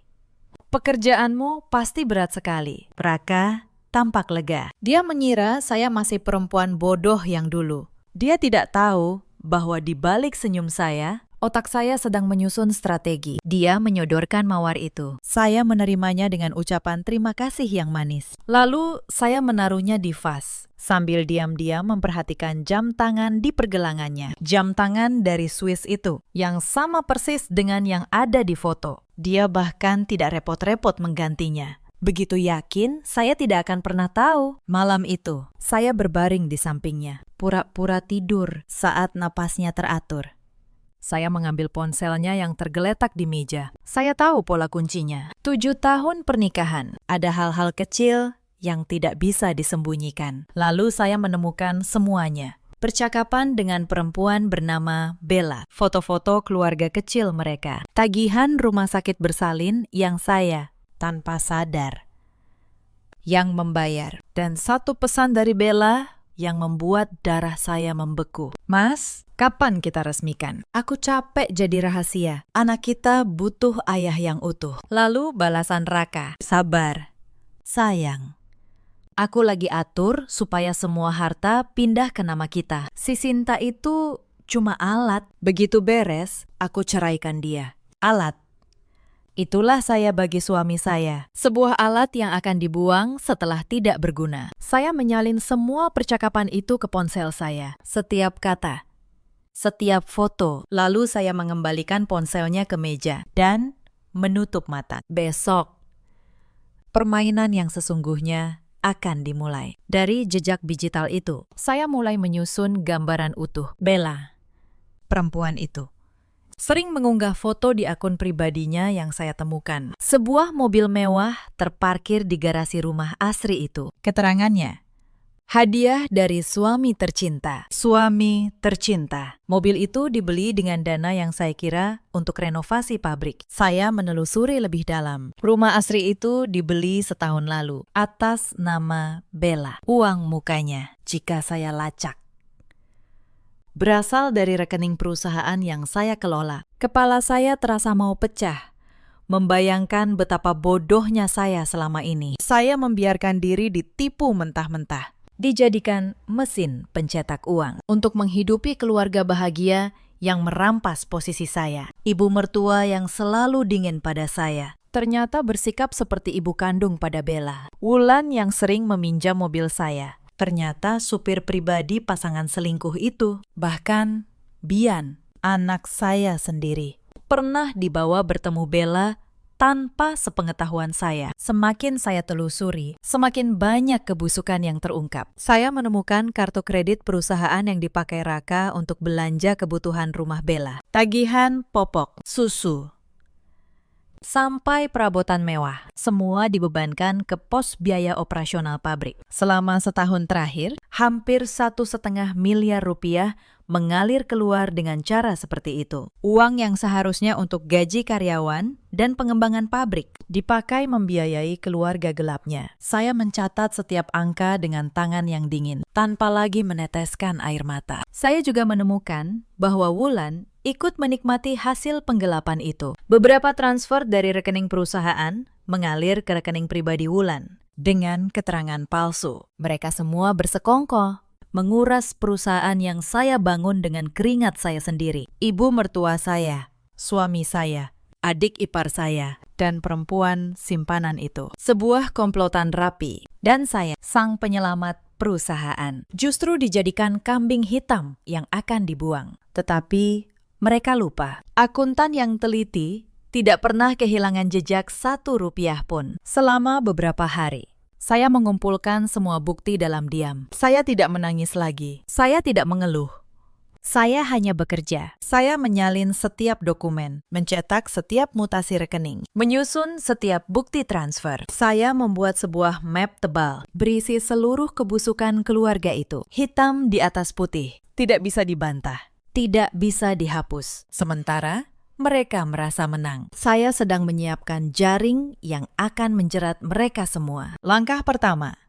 Pekerjaanmu pasti berat sekali. Raka tampak lega. Dia mengira saya masih perempuan bodoh yang dulu. Dia tidak tahu bahwa di balik senyum saya, Otak saya sedang menyusun strategi. Dia menyodorkan mawar itu. Saya menerimanya dengan ucapan terima kasih yang manis. Lalu saya menaruhnya di vas, sambil diam-diam memperhatikan jam tangan di pergelangannya. Jam tangan dari Swiss itu, yang sama persis dengan yang ada di foto. Dia bahkan tidak repot-repot menggantinya. Begitu yakin, saya tidak akan pernah tahu. Malam itu, saya berbaring di sampingnya, pura-pura tidur saat napasnya teratur. Saya mengambil ponselnya yang tergeletak di meja. Saya tahu pola kuncinya. 7 tahun pernikahan, ada hal-hal kecil yang tidak bisa disembunyikan. Lalu saya menemukan semuanya. Percakapan dengan perempuan bernama Bella, foto-foto keluarga kecil mereka, tagihan rumah sakit bersalin yang saya, tanpa sadar, yang membayar. Dan satu pesan dari Bella yang membuat darah saya membeku. Mas, kapan kita resmikan? Aku capek jadi rahasia. Anak kita butuh ayah yang utuh. Lalu balasan Raka. Sabar. Sayang. Aku lagi atur supaya semua harta pindah ke nama kita. Si Sinta itu cuma alat. Begitu beres, aku ceraikan dia. Alat. Itulah saya bagi suami saya. Sebuah alat yang akan dibuang setelah tidak berguna. Saya menyalin semua percakapan itu ke ponsel saya. Setiap kata, setiap foto. Lalu saya mengembalikan ponselnya ke meja dan menutup mata. Besok, permainan yang sesungguhnya akan dimulai. Dari jejak digital itu, saya mulai menyusun gambaran utuh. Bella, perempuan itu, sering mengunggah foto di akun pribadinya yang saya temukan. Sebuah mobil mewah terparkir di garasi rumah Asri itu. Keterangannya, hadiah dari suami tercinta. Suami tercinta. Mobil itu dibeli dengan dana yang saya kira untuk renovasi pabrik. Saya menelusuri lebih dalam. Rumah Asri itu dibeli setahun lalu atas nama Bella. Uang mukanya, jika saya lacak, berasal dari rekening perusahaan yang saya kelola. Kepala saya terasa mau pecah, membayangkan betapa bodohnya saya selama ini. Saya membiarkan diri ditipu mentah-mentah, dijadikan mesin pencetak uang untuk menghidupi keluarga bahagia yang merampas posisi saya. Ibu mertua yang selalu dingin pada saya ternyata bersikap seperti ibu kandung pada Bella. Wulan yang sering meminjam mobil saya ternyata supir pribadi pasangan selingkuh itu. Bahkan Bian, anak saya sendiri, pernah dibawa bertemu Bella tanpa sepengetahuan saya. Semakin saya telusuri, semakin banyak kebusukan yang terungkap. Saya menemukan kartu kredit perusahaan yang dipakai Raka untuk belanja kebutuhan rumah Bella. Tagihan popok, susu, sampai perabotan mewah, semua dibebankan ke pos biaya operasional pabrik. Selama setahun terakhir, hampir 1,5 miliar rupiah mengalir keluar dengan cara seperti itu. Uang yang seharusnya untuk gaji karyawan dan pengembangan pabrik dipakai membiayai keluarga gelapnya. Saya mencatat setiap angka dengan tangan yang dingin, tanpa lagi meneteskan air mata. Saya juga menemukan bahwa Wulan ikut menikmati hasil penggelapan itu. Beberapa transfer dari rekening perusahaan mengalir ke rekening pribadi Wulan dengan keterangan palsu. Mereka semua bersekongkol menguras perusahaan yang saya bangun dengan keringat saya sendiri. Ibu mertua saya, suami saya, adik ipar saya, dan perempuan simpanan itu. Sebuah komplotan rapi. Dan saya, sang penyelamat perusahaan, justru dijadikan kambing hitam yang akan dibuang. Tetapi mereka lupa. Akuntan yang teliti tidak pernah kehilangan jejak 1 rupiah pun selama beberapa hari. Saya mengumpulkan semua bukti dalam diam. Saya tidak menangis lagi. Saya tidak mengeluh. Saya hanya bekerja. Saya menyalin setiap dokumen, mencetak setiap mutasi rekening, menyusun setiap bukti transfer. Saya membuat sebuah map tebal, berisi seluruh kebusukan keluarga itu. Hitam di atas putih, tidak bisa dibantah, tidak bisa dihapus. Sementara mereka merasa menang. Saya sedang menyiapkan jaring yang akan menjerat mereka semua. Langkah pertama,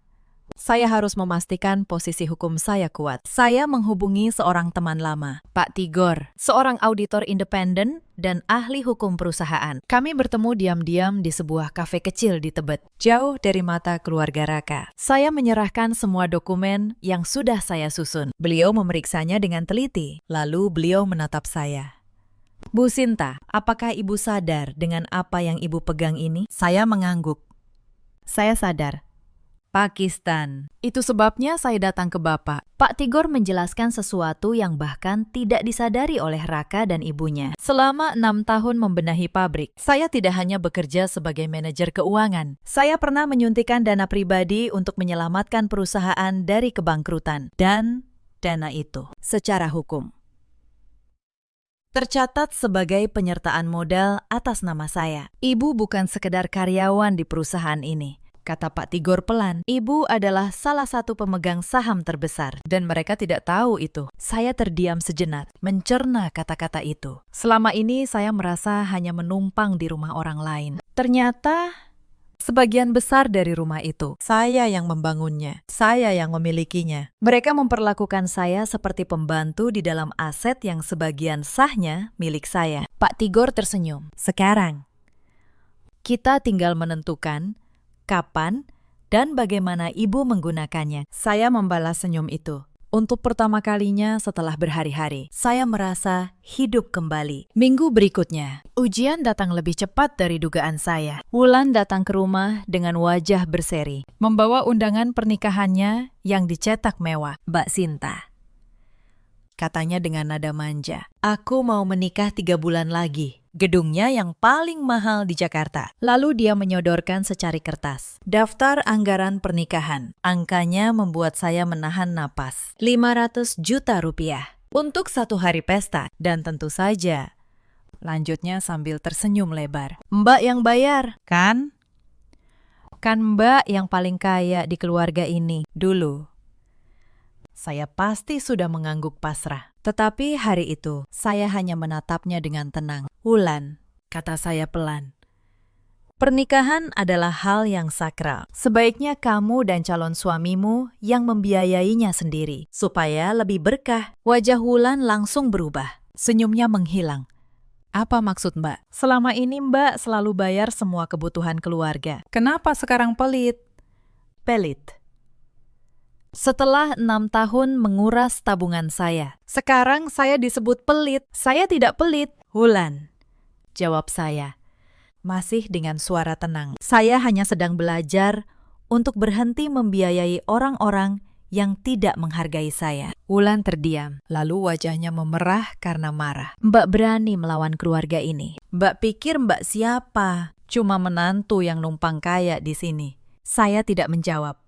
saya harus memastikan posisi hukum saya kuat. Saya menghubungi seorang teman lama, Pak Tigor, seorang auditor independen dan ahli hukum perusahaan. Kami bertemu diam-diam di sebuah kafe kecil di Tebet, jauh dari mata keluarga Raka. Saya menyerahkan semua dokumen yang sudah saya susun. Beliau memeriksanya dengan teliti, lalu beliau menatap saya. Bu Sinta, apakah ibu sadar dengan apa yang ibu pegang ini? Saya mengangguk. Saya sadar. Pakistan. Itu sebabnya saya datang ke Bapak. Pak Tigor menjelaskan sesuatu yang bahkan tidak disadari oleh Raka dan ibunya. Selama 6 tahun membenahi pabrik, saya tidak hanya bekerja sebagai manajer keuangan. Saya pernah menyuntikkan dana pribadi untuk menyelamatkan perusahaan dari kebangkrutan. Dan dana itu, secara hukum, tercatat sebagai penyertaan modal atas nama saya. Ibu bukan sekedar karyawan di perusahaan ini. Kata Pak Tigor pelan, ibu adalah salah satu pemegang saham terbesar. Dan mereka tidak tahu itu. Saya terdiam sejenak, mencerna kata-kata itu. Selama ini saya merasa hanya menumpang di rumah orang lain. Ternyata, sebagian besar dari rumah itu, saya yang membangunnya. Saya yang memilikinya. Mereka memperlakukan saya seperti pembantu di dalam aset yang sebagian sahnya milik saya. Pak Tigor tersenyum. Sekarang, kita tinggal menentukan kapan dan bagaimana ibu menggunakannya. Saya membalas senyum itu. Untuk pertama kalinya setelah berhari-hari, saya merasa hidup kembali. Minggu berikutnya, ujian datang lebih cepat dari dugaan saya. Wulan datang ke rumah dengan wajah berseri, membawa undangan pernikahannya yang dicetak mewah. Mbak Sinta, katanya dengan nada manja, aku mau menikah 3 bulan lagi. Gedungnya yang paling mahal di Jakarta. Lalu dia menyodorkan secari kertas. Daftar anggaran pernikahan. Angkanya membuat saya menahan napas. 500 juta rupiah. Untuk 1 hari pesta. Dan tentu saja, lanjutnya sambil tersenyum lebar, Mbak yang bayar, kan? Kan Mbak yang paling kaya di keluarga ini. Dulu, saya pasti sudah mengangguk pasrah. Tetapi hari itu, saya hanya menatapnya dengan tenang. Wulan, kata saya pelan, pernikahan adalah hal yang sakral. Sebaiknya kamu dan calon suamimu yang membiayainya sendiri, supaya lebih berkah. Wajah Wulan langsung berubah. Senyumnya menghilang. Apa maksud Mbak? Selama ini Mbak selalu bayar semua kebutuhan keluarga. Kenapa sekarang pelit? Pelit. Setelah 6 tahun menguras tabungan saya, sekarang saya disebut pelit. Saya tidak pelit. Wulan, jawab saya, masih dengan suara tenang. Saya hanya sedang belajar untuk berhenti membiayai orang-orang yang tidak menghargai saya. Wulan terdiam, lalu wajahnya memerah karena marah. Mbak berani melawan keluarga ini. Mbak pikir Mbak siapa? Cuma menantu yang numpang kaya di sini. Saya tidak menjawab.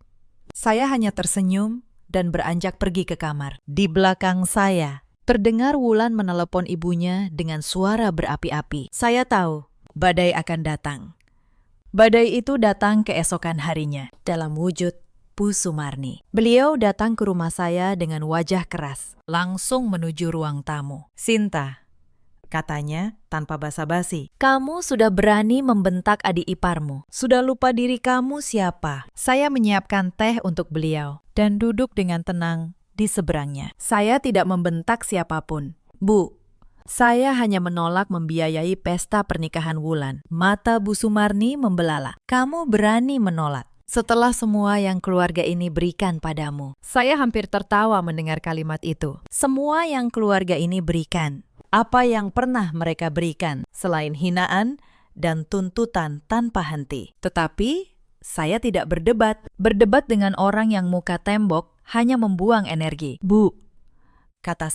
Saya hanya tersenyum dan beranjak pergi ke kamar. Di belakang saya, terdengar Wulan menelepon ibunya dengan suara berapi-api. Saya tahu badai akan datang. Badai itu datang keesokan harinya dalam wujud Bu Sumarni. Beliau datang ke rumah saya dengan wajah keras, langsung menuju ruang tamu. Sinta, katanya tanpa basa-basi, kamu sudah berani membentak adik iparmu. Sudah lupa diri kamu siapa. Saya menyiapkan teh untuk beliau dan duduk dengan tenang di seberangnya. Saya tidak membentak siapapun. Bu, saya hanya menolak membiayai pesta pernikahan Wulan. Mata Bu Sumarni membelalak. Kamu berani menolak setelah semua yang keluarga ini berikan padamu. Saya hampir tertawa mendengar kalimat itu. Semua yang keluarga ini berikan. Apa yang pernah mereka berikan selain hinaan dan tuntutan tanpa henti. Tetapi saya tidak berdebat. Berdebat dengan orang yang muka tembok hanya membuang energi. Bu, kata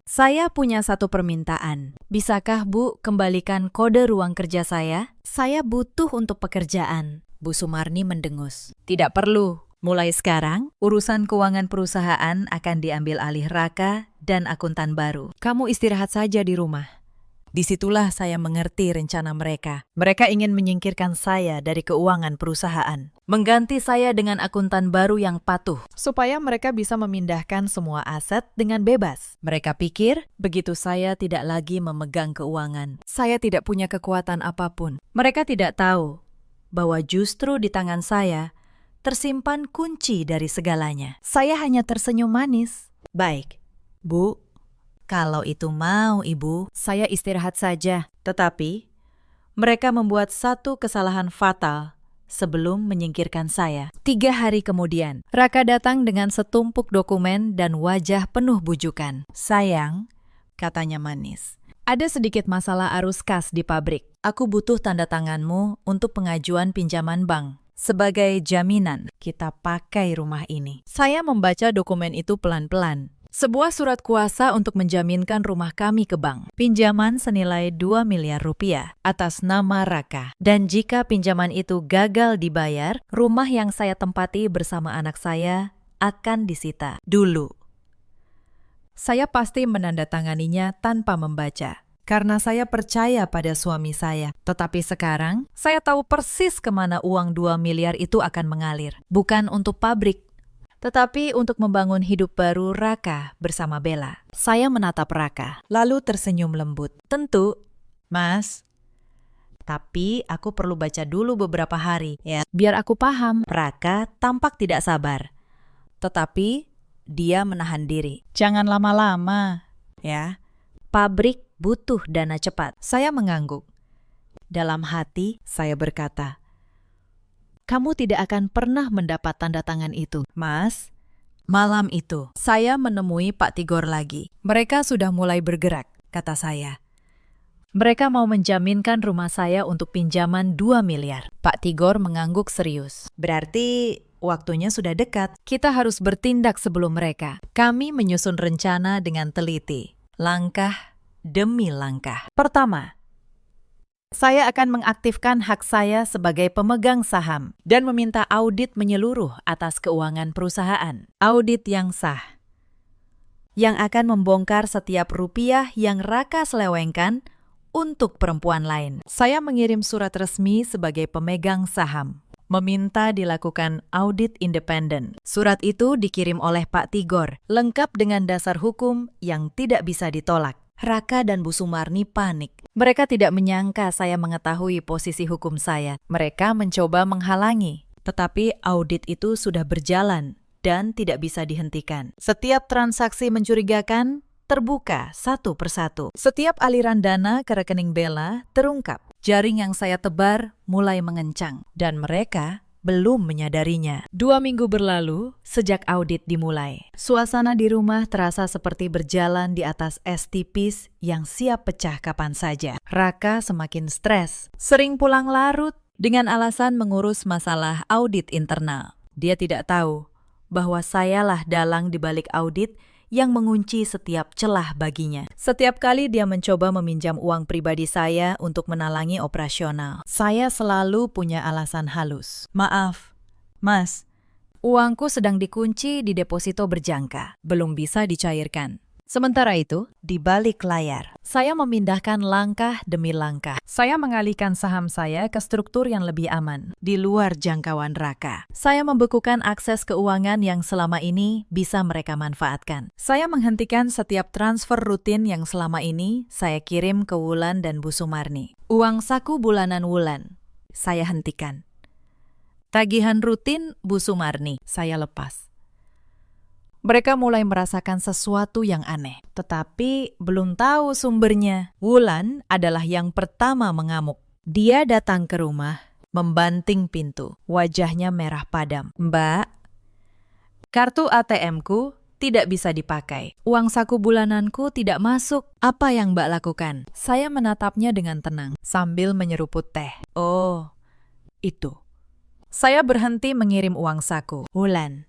saya punya satu permintaan. Bisakah Bu kembalikan kode ruang kerja saya? Saya butuh untuk pekerjaan. Bu Sumarni mendengus. Tidak perlu. Mulai sekarang, urusan keuangan perusahaan akan diambil alih Raka dan akuntan baru. Kamu istirahat saja di rumah. Disitulah saya mengerti rencana mereka. Mereka ingin menyingkirkan saya dari keuangan perusahaan. Mengganti saya dengan akuntan baru yang patuh. Supaya mereka bisa memindahkan semua aset dengan bebas. Mereka pikir, begitu saya tidak lagi memegang keuangan, saya tidak punya kekuatan apapun. Mereka tidak tahu bahwa justru di tangan saya tersimpan kunci dari segalanya. Saya hanya tersenyum manis. Baik, Bu, kalau itu mau Ibu, saya istirahat saja. Tetapi, mereka membuat satu kesalahan fatal sebelum menyingkirkan saya. 3 hari kemudian, Raka datang dengan setumpuk dokumen dan wajah penuh bujukan. Sayang, katanya manis, Ada sedikit masalah arus kas di pabrik. Aku butuh tanda tanganmu untuk pengajuan pinjaman bank. Sebagai jaminan, kita pakai rumah ini. Saya membaca dokumen itu pelan-pelan. Sebuah surat kuasa untuk menjaminkan rumah kami ke bank. Pinjaman senilai 2 miliar rupiah atas nama Raka. Dan jika pinjaman itu gagal dibayar, rumah yang saya tempati bersama anak saya akan disita. Dulu, saya pasti menandatanganinya tanpa membaca. Karena saya percaya pada suami saya. Tetapi sekarang, saya tahu persis kemana uang 2 miliar itu akan mengalir. Bukan untuk pabrik, tetapi untuk membangun hidup baru Raka bersama Bella. Saya menatap Raka, lalu tersenyum lembut. Tentu, Mas. Tapi aku perlu baca dulu beberapa hari, ya. Biar aku paham. Raka tampak tidak sabar. Tetapi dia menahan diri. Jangan lama-lama, ya. Pabrik butuh dana cepat. Saya mengangguk. Dalam hati, saya berkata, kamu tidak akan pernah mendapat tanda tangan itu, Mas. Malam itu, saya menemui Pak Tigor lagi. Mereka sudah mulai bergerak, kata saya. Mereka mau menjaminkan rumah saya untuk pinjaman 2 miliar. Pak Tigor mengangguk serius. Berarti waktunya sudah dekat. Kita harus bertindak sebelum mereka. Kami menyusun rencana dengan teliti. Langkah demi langkah. Pertama, saya akan mengaktifkan hak saya sebagai pemegang saham dan meminta audit menyeluruh atas keuangan perusahaan. Audit yang sah, yang akan membongkar setiap rupiah yang Raka selewengkan untuk perempuan lain. Saya mengirim surat resmi sebagai pemegang saham, meminta dilakukan audit independen. Surat itu dikirim oleh Pak Tigor, lengkap dengan dasar hukum yang tidak bisa ditolak. Raka dan Bu Sumarni panik. Mereka tidak menyangka saya mengetahui posisi hukum saya. Mereka mencoba menghalangi, tetapi audit itu sudah berjalan dan tidak bisa dihentikan. Setiap transaksi mencurigakan terbuka satu persatu. Setiap aliran dana ke rekening Bella terungkap. Jaring yang saya tebar mulai mengencang dan mereka belum menyadarinya. 2 minggu berlalu sejak audit dimulai. Suasana di rumah terasa seperti berjalan di atas es tipis yang siap pecah kapan saja. Raka semakin stres, sering pulang larut dengan alasan mengurus masalah audit internal. Dia tidak tahu bahwa sayalah dalang di balik audit yang mengunci setiap celah baginya. Setiap kali dia mencoba meminjam uang pribadi saya untuk menalangi operasional, saya selalu punya alasan halus. Maaf, Mas, uangku sedang dikunci di deposito berjangka, belum bisa dicairkan. Sementara itu, di balik layar, saya memindahkan langkah demi langkah. Saya mengalihkan saham saya ke struktur yang lebih aman, di luar jangkauan Raka. Saya membekukan akses keuangan yang selama ini bisa mereka manfaatkan. Saya menghentikan setiap transfer rutin yang selama ini saya kirim ke Wulan dan Bu Sumarni. Uang saku bulanan Wulan, saya hentikan. Tagihan rutin Bu Sumarni, saya lepas. Mereka mulai merasakan sesuatu yang aneh, tetapi belum tahu sumbernya. Wulan adalah yang pertama mengamuk. Dia datang ke rumah, membanting pintu. Wajahnya merah padam. Mbak, kartu ATM-ku tidak bisa dipakai. Uang saku bulananku tidak masuk. Apa yang Mbak lakukan? Saya menatapnya dengan tenang, sambil menyeruput teh. Oh, itu. Saya berhenti mengirim uang saku. Wulan,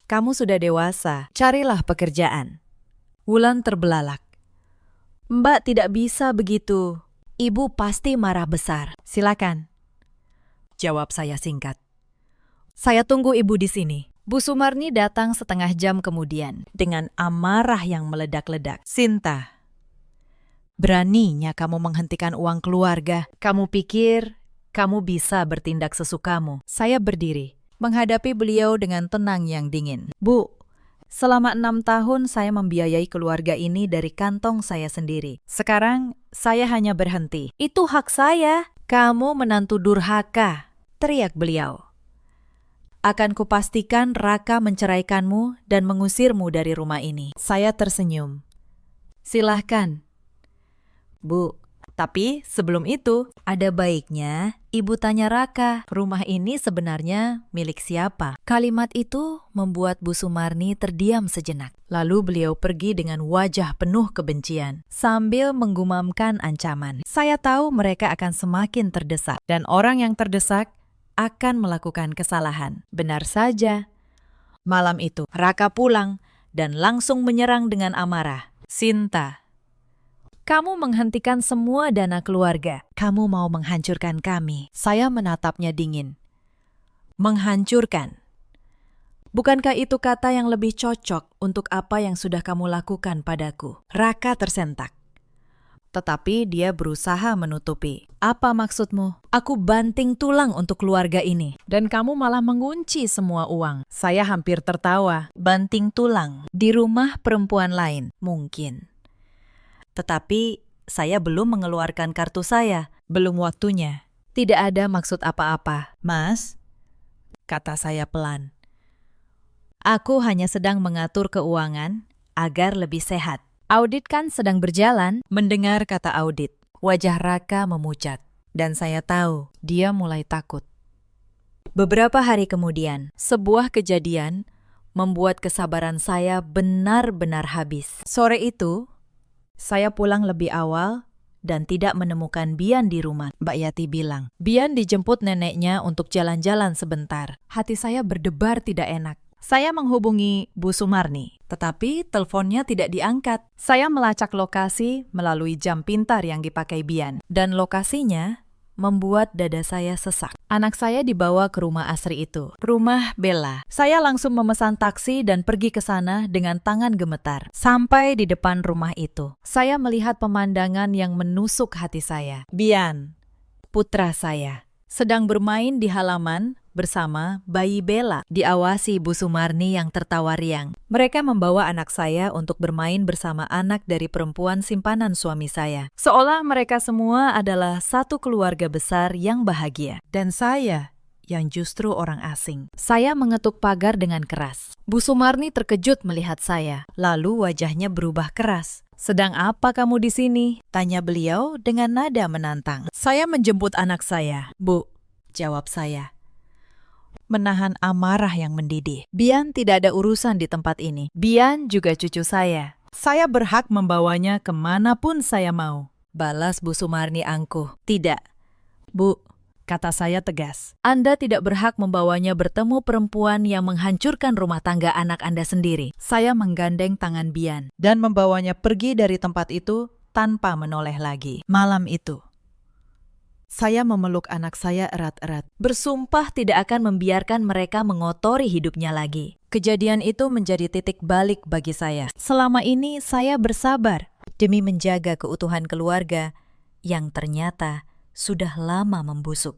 kamu sudah dewasa, carilah pekerjaan. Wulan terbelalak. Mbak tidak bisa begitu. Ibu pasti marah besar. Silakan. Jawab saya singkat. Saya tunggu ibu di sini. Bu Sumarni datang setengah jam kemudian dengan amarah yang meledak-ledak. Sinta, beraninya kamu menghentikan uang keluarga. Kamu pikir kamu bisa bertindak sesukamu. Saya berdiri, menghadapi beliau dengan tenang yang dingin. Bu, selama 6 tahun saya membiayai keluarga ini dari kantong saya sendiri. Sekarang saya hanya berhenti. Itu hak saya. Kamu menantu durhaka, teriak beliau. Akan kupastikan Raka menceraikanmu dan mengusirmu dari rumah ini. Saya tersenyum. Silahkan. Bu, Tapi sebelum itu, ada baiknya ibu tanya Raka, rumah ini sebenarnya milik siapa? Kalimat itu membuat Bu Sumarni terdiam sejenak. Lalu beliau pergi dengan wajah penuh kebencian, sambil menggumamkan ancaman. Saya tahu mereka akan semakin terdesak, dan orang yang terdesak akan melakukan kesalahan. Benar saja. Malam itu, Raka pulang dan langsung menyerang dengan amarah. Sinta, kamu menghentikan semua dana keluarga. Kamu mau menghancurkan kami. Saya menatapnya dingin. Menghancurkan. Bukankah itu kata yang lebih cocok untuk apa yang sudah kamu lakukan padaku? Raka tersentak. Tetapi dia berusaha menutupi. Apa maksudmu? Aku banting tulang untuk keluarga ini. Dan kamu malah mengunci semua uang. Saya hampir tertawa. Banting tulang di rumah perempuan lain. Mungkin. Tetapi saya belum mengeluarkan kartu saya. Belum waktunya. Tidak ada maksud apa-apa. Mas, kata saya pelan. Aku hanya sedang mengatur keuangan agar lebih sehat. Audit kan sedang berjalan. Mendengar kata audit, wajah Raka memucat. Dan saya tahu dia mulai takut. Beberapa hari kemudian, sebuah kejadian membuat kesabaran saya benar-benar habis. Sore itu, saya pulang lebih awal dan tidak menemukan Bian di rumah. Mbak Yati bilang, Bian dijemput neneknya untuk jalan-jalan sebentar. Hati saya berdebar tidak enak. Saya menghubungi Bu Sumarni, tetapi teleponnya tidak diangkat. Saya melacak lokasi melalui jam pintar yang dipakai Bian, dan lokasinya membuat dada saya sesak. Anak saya dibawa ke rumah asri itu, rumah Bella. Saya langsung memesan taksi dan pergi ke sana dengan tangan gemetar. Sampai di depan rumah itu, saya melihat pemandangan yang menusuk hati saya. Bian, putra saya, sedang bermain di halaman bersama bayi Bella, diawasi Bu Sumarni yang tertawa riang. Mereka membawa anak saya untuk bermain bersama anak dari perempuan simpanan suami saya. Seolah mereka semua adalah satu keluarga besar yang bahagia. Dan saya yang justru orang asing. Saya mengetuk pagar dengan keras. Bu Sumarni terkejut melihat saya. Lalu wajahnya berubah keras. Sedang apa kamu di sini? Tanya beliau dengan nada menantang. Saya menjemput anak saya. Bu, jawab saya. Menahan amarah yang mendidih. Bian tidak ada urusan di tempat ini. Bian juga cucu saya. Saya berhak membawanya kemanapun saya mau. Balas Bu Sumarni angkuh. Tidak. Bu, kata saya tegas. Anda tidak berhak membawanya bertemu perempuan yang menghancurkan rumah tangga anak Anda sendiri. Saya menggandeng tangan Bian dan membawanya pergi dari tempat itu tanpa menoleh lagi. Malam itu, saya memeluk anak saya erat-erat, bersumpah tidak akan membiarkan mereka mengotori hidupnya lagi. Kejadian itu menjadi titik balik bagi saya. Selama ini saya bersabar demi menjaga keutuhan keluarga yang ternyata sudah lama membusuk.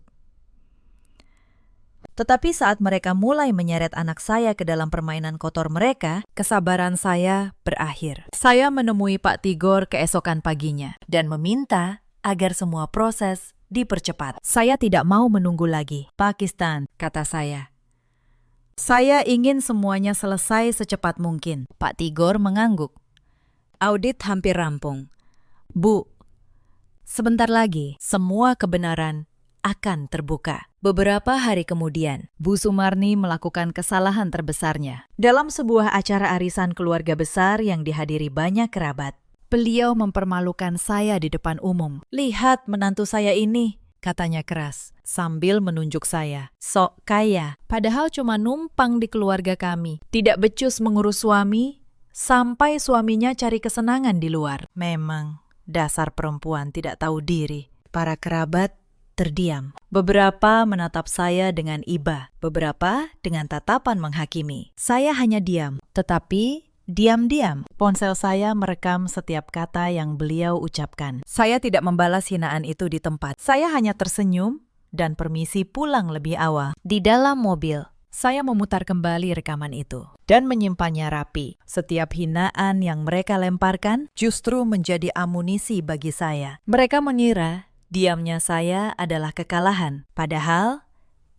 Tetapi saat mereka mulai menyeret anak saya ke dalam permainan kotor mereka, kesabaran saya berakhir. Saya menemui Pak Tigor keesokan paginya dan meminta agar semua proses dipercepat. Saya tidak mau menunggu lagi. Pakistan, kata saya. Saya ingin semuanya selesai secepat mungkin. Pak Tigor mengangguk. Audit hampir rampung. Bu, sebentar lagi semua kebenaran akan terbuka. Beberapa hari kemudian, Bu Sumarni melakukan kesalahan terbesarnya. Dalam sebuah acara arisan keluarga besar yang dihadiri banyak kerabat, beliau mempermalukan saya di depan umum. Lihat menantu saya ini, katanya keras, sambil menunjuk saya. Sok kaya, padahal cuma numpang di keluarga kami. Tidak becus mengurus suami, sampai suaminya cari kesenangan di luar. Memang, dasar perempuan tidak tahu diri. Para kerabat terdiam. Beberapa menatap saya dengan iba, beberapa dengan tatapan menghakimi. Saya hanya diam, tetapi diam-diam, ponsel saya merekam setiap kata yang beliau ucapkan. Saya tidak membalas hinaan itu di tempat. Saya hanya tersenyum dan permisi pulang lebih awal. Di dalam mobil, saya memutar kembali rekaman itu dan menyimpannya rapi. Setiap hinaan yang mereka lemparkan justru menjadi amunisi bagi saya. Mereka mengira diamnya saya adalah kekalahan, padahal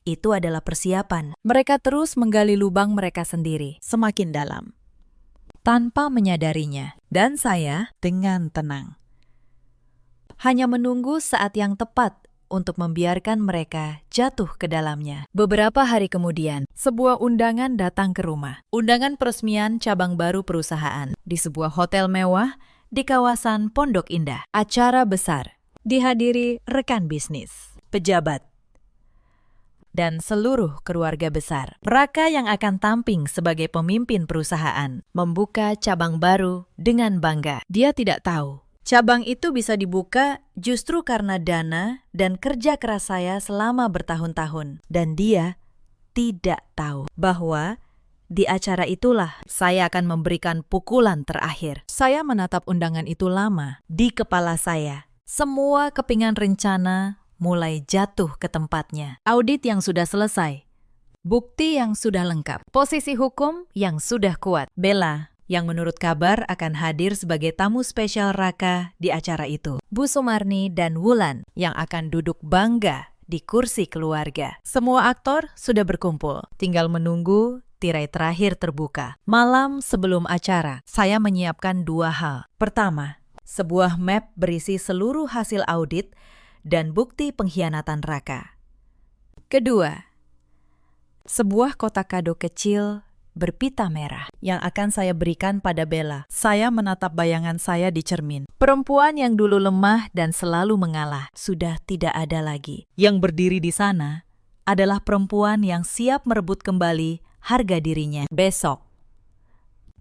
itu adalah persiapan. Mereka terus menggali lubang mereka sendiri, semakin dalam, tanpa menyadarinya, dan saya dengan tenang hanya menunggu saat yang tepat untuk membiarkan mereka jatuh ke dalamnya. Beberapa hari kemudian, sebuah undangan datang ke rumah. Undangan peresmian cabang baru perusahaan di sebuah hotel mewah di kawasan Pondok Indah. Acara besar dihadiri rekan bisnis, pejabat, dan seluruh keluarga besar. Raka yang akan tamping sebagai pemimpin perusahaan membuka cabang baru dengan bangga. Dia tidak tahu cabang itu bisa dibuka justru karena dana dan kerja keras saya selama bertahun-tahun. Dan dia tidak tahu bahwa di acara itulah saya akan memberikan pukulan terakhir. Saya menatap undangan itu lama di kepala saya. Semua kepingan rencana mulai jatuh ke tempatnya. Audit yang sudah selesai, bukti yang sudah lengkap, posisi hukum yang sudah kuat. Bella yang menurut kabar akan hadir sebagai tamu spesial Raka di acara itu. Bu Sumarni dan Wulan yang akan duduk bangga di kursi keluarga. Semua aktor sudah berkumpul, tinggal menunggu tirai terakhir terbuka. Malam sebelum acara, saya menyiapkan 2 hal. Pertama, sebuah map berisi seluruh hasil audit dan bukti pengkhianatan Raka. Kedua, sebuah kotak kado kecil berpita merah yang akan saya berikan pada Bella. Saya menatap bayangan saya di cermin. Perempuan yang dulu lemah dan selalu mengalah sudah tidak ada lagi. Yang berdiri di sana adalah perempuan yang siap merebut kembali harga dirinya. Besok,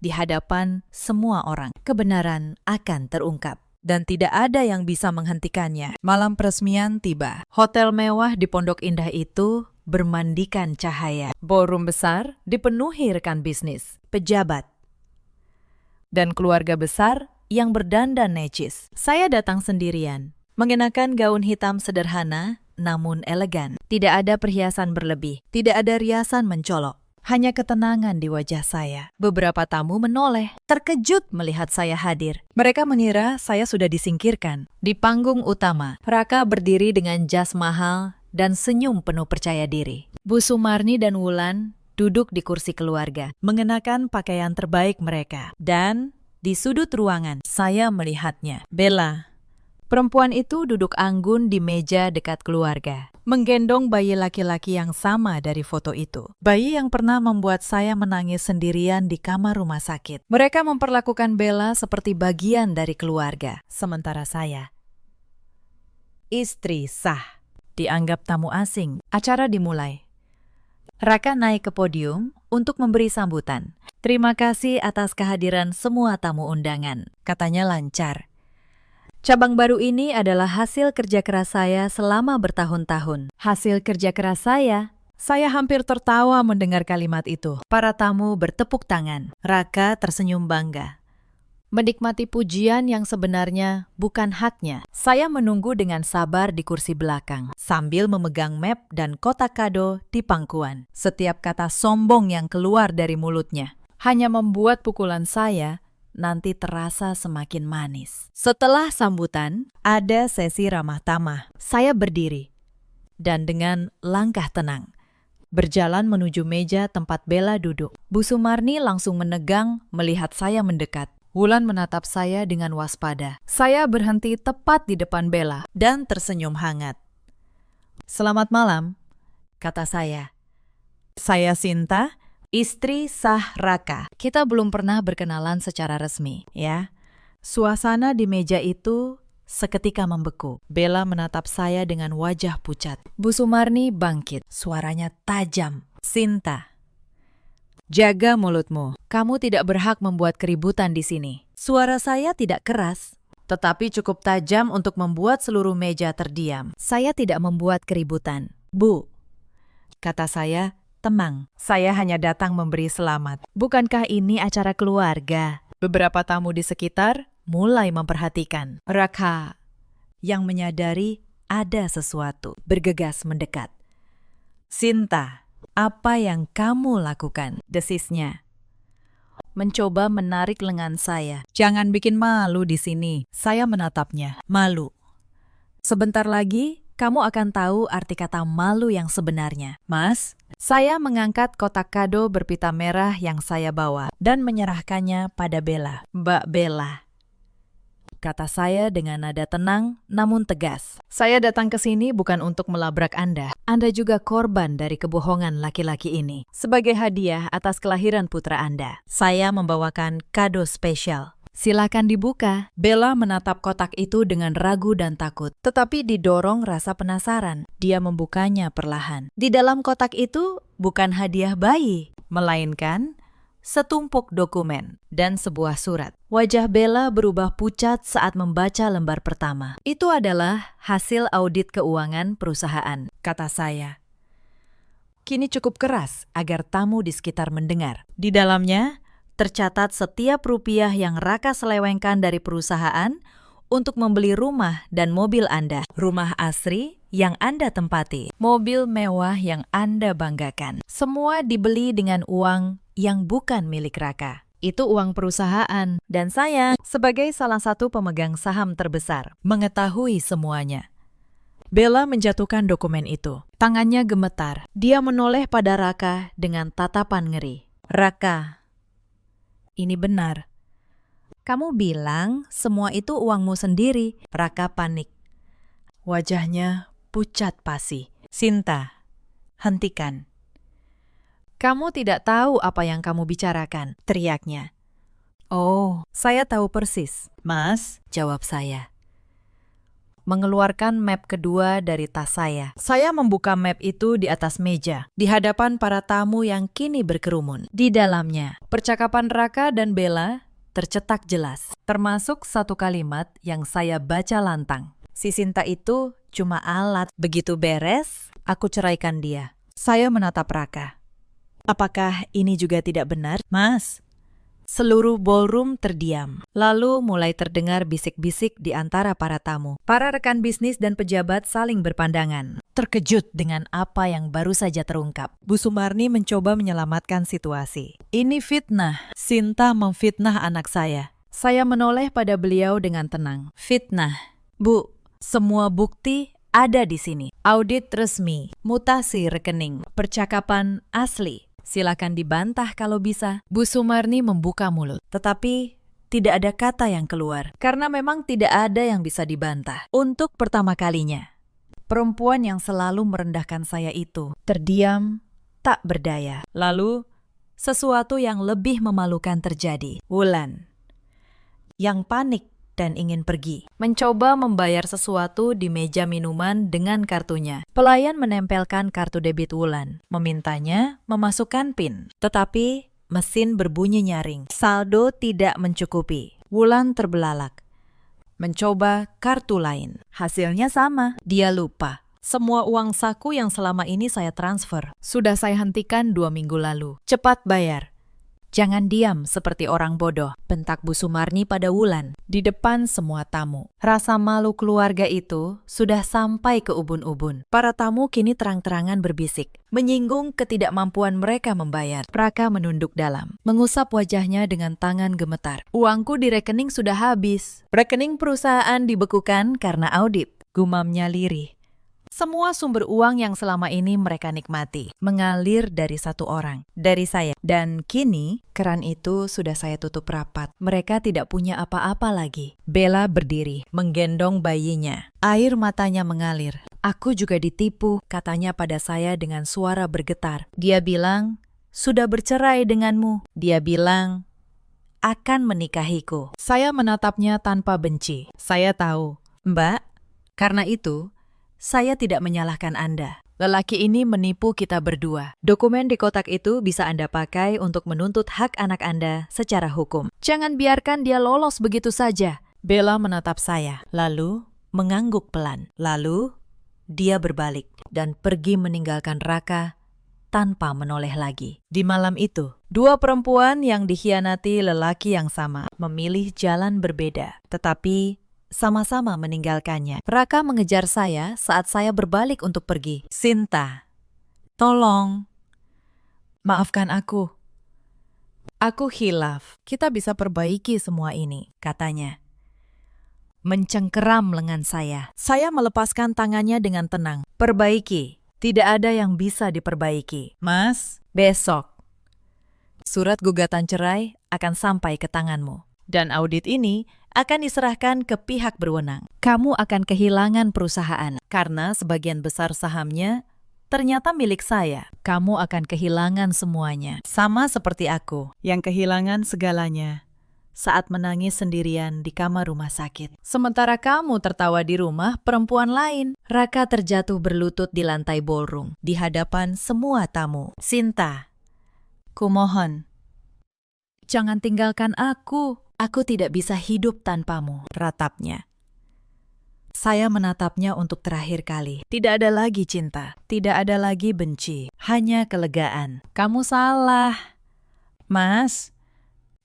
di hadapan semua orang, kebenaran akan terungkap. Dan tidak ada yang bisa menghentikannya. Malam peresmian tiba. Hotel mewah di Pondok Indah itu bermandikan cahaya. Ballroom besar dipenuhi rekan bisnis, pejabat, dan keluarga besar yang berdandan necis. Saya datang sendirian, mengenakan gaun hitam sederhana namun elegan. Tidak ada perhiasan berlebih, tidak ada riasan mencolok. Hanya ketenangan di wajah saya. Beberapa tamu menoleh, terkejut melihat saya hadir. Mereka mengira saya sudah disingkirkan. Di panggung utama, Raka berdiri dengan jas mahal dan senyum penuh percaya diri. Bu Sumarni dan Wulan duduk di kursi keluarga, mengenakan pakaian terbaik mereka. Dan di sudut ruangan, saya melihatnya. Bella, perempuan itu duduk anggun di meja dekat keluarga, menggendong bayi laki-laki yang sama dari foto itu. Bayi yang pernah membuat saya menangis sendirian di kamar rumah sakit. Mereka memperlakukan Bella seperti bagian dari keluarga. Sementara saya, istri sah, dianggap tamu asing. Acara dimulai. Raka naik ke podium untuk memberi sambutan. Terima kasih atas kehadiran semua tamu undangan. Katanya lancar. Cabang baru ini adalah hasil kerja keras saya selama bertahun-tahun. Hasil kerja keras saya hampir tertawa mendengar kalimat itu. Para tamu bertepuk tangan. Raka tersenyum bangga, menikmati pujian yang sebenarnya bukan haknya. Saya menunggu dengan sabar di kursi belakang, sambil memegang map dan kotak kado di pangkuan. Setiap kata sombong yang keluar dari mulutnya hanya membuat pukulan saya nanti terasa semakin manis. Setelah sambutan, ada sesi ramah tamah. Saya berdiri dan dengan langkah tenang berjalan menuju meja tempat Bella duduk. Bu Sumarni langsung menegang melihat saya mendekat. Wulan menatap saya dengan waspada. Saya berhenti tepat di depan Bella dan tersenyum hangat. Selamat malam, kata saya. Saya Sinta, istri sah Raka. Kita belum pernah berkenalan secara resmi, ya. Suasana di meja itu seketika membeku. Bella menatap saya dengan wajah pucat. Bu Sumarni bangkit, suaranya tajam. Sinta, jaga mulutmu. Kamu tidak berhak membuat keributan di sini. Suara saya tidak keras, tetapi cukup tajam untuk membuat seluruh meja terdiam. Saya tidak membuat keributan. Bu, kata saya, tenang. Saya hanya datang memberi selamat. Bukankah ini acara keluarga? Beberapa tamu di sekitar mulai memperhatikan. Raka, yang menyadari ada sesuatu, bergegas mendekat. Sinta, apa yang kamu lakukan? Desisnya. Mencoba menarik lengan saya. Jangan bikin malu di sini. Saya menatapnya. Malu. Sebentar lagi, kamu akan tahu arti kata malu yang sebenarnya. Mas, saya mengangkat kotak kado berpita merah yang saya bawa dan menyerahkannya pada Bella. Mbak Bella, kata saya dengan nada tenang namun tegas. Saya datang ke sini bukan untuk melabrak Anda. Anda juga korban dari kebohongan laki-laki ini. Sebagai hadiah atas kelahiran putra Anda, saya membawakan kado spesial. Silakan dibuka. Bella menatap kotak itu dengan ragu dan takut, tetapi didorong rasa penasaran. Dia membukanya perlahan. Di dalam kotak itu bukan hadiah bayi, melainkan setumpuk dokumen dan sebuah surat. Wajah Bella berubah pucat saat membaca lembar pertama. Itu adalah hasil audit keuangan perusahaan, kata saya. Kini cukup keras agar tamu di sekitar mendengar. Di dalamnya tercatat setiap rupiah yang Raka selewengkan dari perusahaan untuk membeli rumah dan mobil Anda. Rumah asri yang Anda tempati, mobil mewah yang Anda banggakan. Semua dibeli dengan uang yang bukan milik Raka. Itu uang perusahaan, dan saya, sebagai salah satu pemegang saham terbesar, mengetahui semuanya. Bella menjatuhkan dokumen itu. Tangannya gemetar. Dia menoleh pada Raka dengan tatapan ngeri. Raka, ini benar. Kamu bilang semua itu uangmu sendiri. Raka panik. Wajahnya pucat pasi. Sinta, hentikan. Kamu tidak tahu apa yang kamu bicarakan, teriaknya. Oh, saya tahu persis. Mas, jawab saya. Mengeluarkan map kedua dari tas saya. Saya membuka map itu di atas meja, di hadapan para tamu yang kini berkerumun. Di dalamnya, percakapan Raka dan Bella tercetak jelas, termasuk satu kalimat yang saya baca lantang. Si Sinta itu cuma alat. Begitu beres, aku ceraikan dia. Saya menatap Raka. Apakah ini juga tidak benar, Mas? Seluruh ballroom terdiam. Lalu mulai terdengar bisik-bisik di antara para tamu. Para rekan bisnis dan pejabat saling berpandangan, terkejut dengan apa yang baru saja terungkap. Bu Sumarni mencoba menyelamatkan situasi. Ini fitnah. Sinta memfitnah anak saya. Saya menoleh pada beliau dengan tenang. Fitnah. Bu, semua bukti ada di sini. Audit resmi, mutasi rekening, percakapan asli. Silakan dibantah kalau bisa. Bu Sumarni membuka mulut, tetapi tidak ada kata yang keluar, karena memang tidak ada yang bisa dibantah. Untuk pertama kalinya, perempuan yang selalu merendahkan saya itu terdiam, tak berdaya. Lalu, sesuatu yang lebih memalukan terjadi. Wulan, yang panik dan ingin pergi, mencoba membayar sesuatu di meja minuman dengan kartunya. Pelayan menempelkan kartu debit Wulan, memintanya memasukkan PIN. Tetapi mesin berbunyi nyaring. Saldo tidak mencukupi. Wulan terbelalak. Mencoba kartu lain. Hasilnya sama. Dia lupa. Semua uang saku yang selama ini saya transfer sudah saya hentikan 2 minggu lalu. Cepat bayar. Jangan diam seperti orang bodoh, bentak Bu Sumarni pada Wulan di depan semua tamu. Rasa malu keluarga itu sudah sampai ke ubun-ubun. Para tamu kini terang-terangan berbisik, menyinggung ketidakmampuan mereka membayar. Raka menunduk dalam, mengusap wajahnya dengan tangan gemetar. Uangku di rekening sudah habis. Rekening perusahaan dibekukan karena audit, gumamnya lirih. Semua sumber uang yang selama ini mereka nikmati mengalir dari satu orang, dari saya. Dan kini, keran itu sudah saya tutup rapat. Mereka tidak punya apa-apa lagi. Bella berdiri, menggendong bayinya. Air matanya mengalir. Aku juga ditipu, katanya pada saya dengan suara bergetar. Dia bilang, sudah bercerai denganmu. Dia bilang, akan menikahiku. Saya menatapnya tanpa benci. Saya tahu, Mbak, karena itu, saya tidak menyalahkan Anda. Lelaki ini menipu kita berdua. Dokumen di kotak itu bisa Anda pakai untuk menuntut hak anak Anda secara hukum. Jangan biarkan dia lolos begitu saja. Bella menatap saya, lalu mengangguk pelan. Lalu, dia berbalik dan pergi meninggalkan Raka tanpa menoleh lagi. Di malam itu, dua perempuan yang dikhianati lelaki yang sama memilih jalan berbeda, tetapi sama-sama meninggalkannya. Raka mengejar saya saat saya berbalik untuk pergi. Sinta, tolong, maafkan aku. Aku khilaf. Kita bisa perbaiki semua ini, katanya. Mencengkeram lengan saya. Saya melepaskan tangannya dengan tenang. Perbaiki. Tidak ada yang bisa diperbaiki. Mas, besok surat gugatan cerai akan sampai ke tanganmu. Dan audit ini akan diserahkan ke pihak berwenang. Kamu akan kehilangan perusahaan karena sebagian besar sahamnya ternyata milik saya. Kamu akan kehilangan semuanya. Sama seperti aku yang kehilangan segalanya saat menangis sendirian di kamar rumah sakit. Sementara kamu tertawa di rumah perempuan lain. Raka terjatuh berlutut di lantai ballroom di hadapan semua tamu. Sinta, kumohon, jangan tinggalkan aku. Aku tidak bisa hidup tanpamu, ratapnya. Saya menatapnya untuk terakhir kali. Tidak ada lagi cinta, tidak ada lagi benci, hanya kelegaan. Kamu salah, Mas.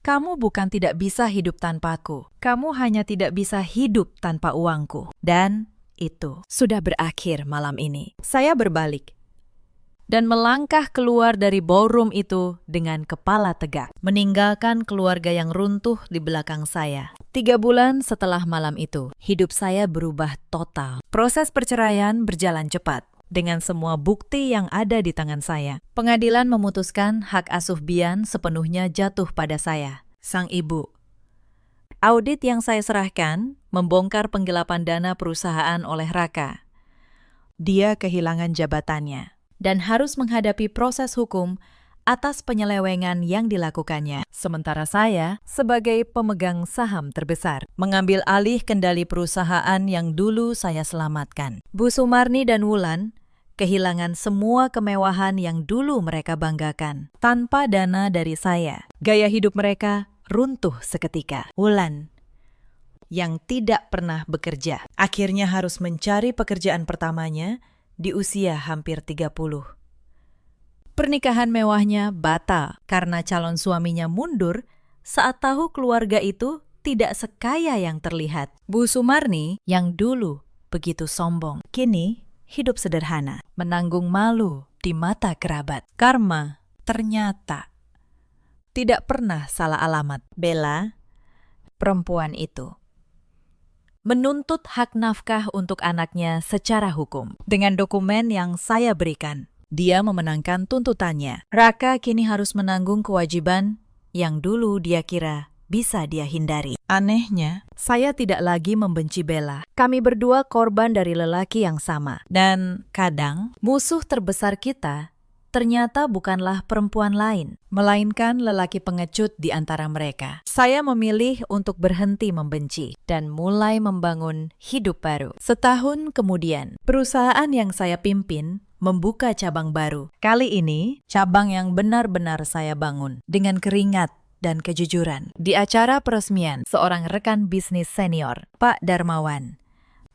Kamu bukan tidak bisa hidup tanpaku. Kamu hanya tidak bisa hidup tanpa uangku. Dan itu sudah berakhir malam ini. Saya berbalik dan melangkah keluar dari ballroom itu dengan kepala tegak, meninggalkan keluarga yang runtuh di belakang saya. 3 bulan setelah malam itu, hidup saya berubah total. Proses perceraian berjalan cepat. Dengan semua bukti yang ada di tangan saya, pengadilan memutuskan hak asuh Bian sepenuhnya jatuh pada saya, sang ibu. Audit yang saya serahkan membongkar penggelapan dana perusahaan oleh Raka. Dia kehilangan jabatannya dan harus menghadapi proses hukum atas penyelewengan yang dilakukannya. Sementara saya, sebagai pemegang saham terbesar, mengambil alih kendali perusahaan yang dulu saya selamatkan. Bu Sumarni dan Wulan kehilangan semua kemewahan yang dulu mereka banggakan. Tanpa dana dari saya, gaya hidup mereka runtuh seketika. Wulan, yang tidak pernah bekerja, akhirnya harus mencari pekerjaan pertamanya di usia hampir 30. Pernikahan mewahnya batal karena calon suaminya mundur saat tahu keluarga itu tidak sekaya yang terlihat. Bu Sumarni yang dulu begitu sombong, kini hidup sederhana, menanggung malu di mata kerabat. Karma ternyata tidak pernah salah alamat. Bella, perempuan itu, menuntut hak nafkah untuk anaknya secara hukum. Dengan dokumen yang saya berikan, dia memenangkan tuntutannya. Raka kini harus menanggung kewajiban yang dulu dia kira bisa dia hindari. Anehnya, saya tidak lagi membenci Bella. Kami berdua korban dari lelaki yang sama. Dan kadang, musuh terbesar kita ternyata bukanlah perempuan lain, melainkan lelaki pengecut di antara mereka. Saya memilih untuk berhenti membenci dan mulai membangun hidup baru. Setahun kemudian, perusahaan yang saya pimpin membuka cabang baru. Kali ini, cabang yang benar-benar saya bangun dengan keringat dan kejujuran. Di acara peresmian, seorang rekan bisnis senior, Pak Darmawan,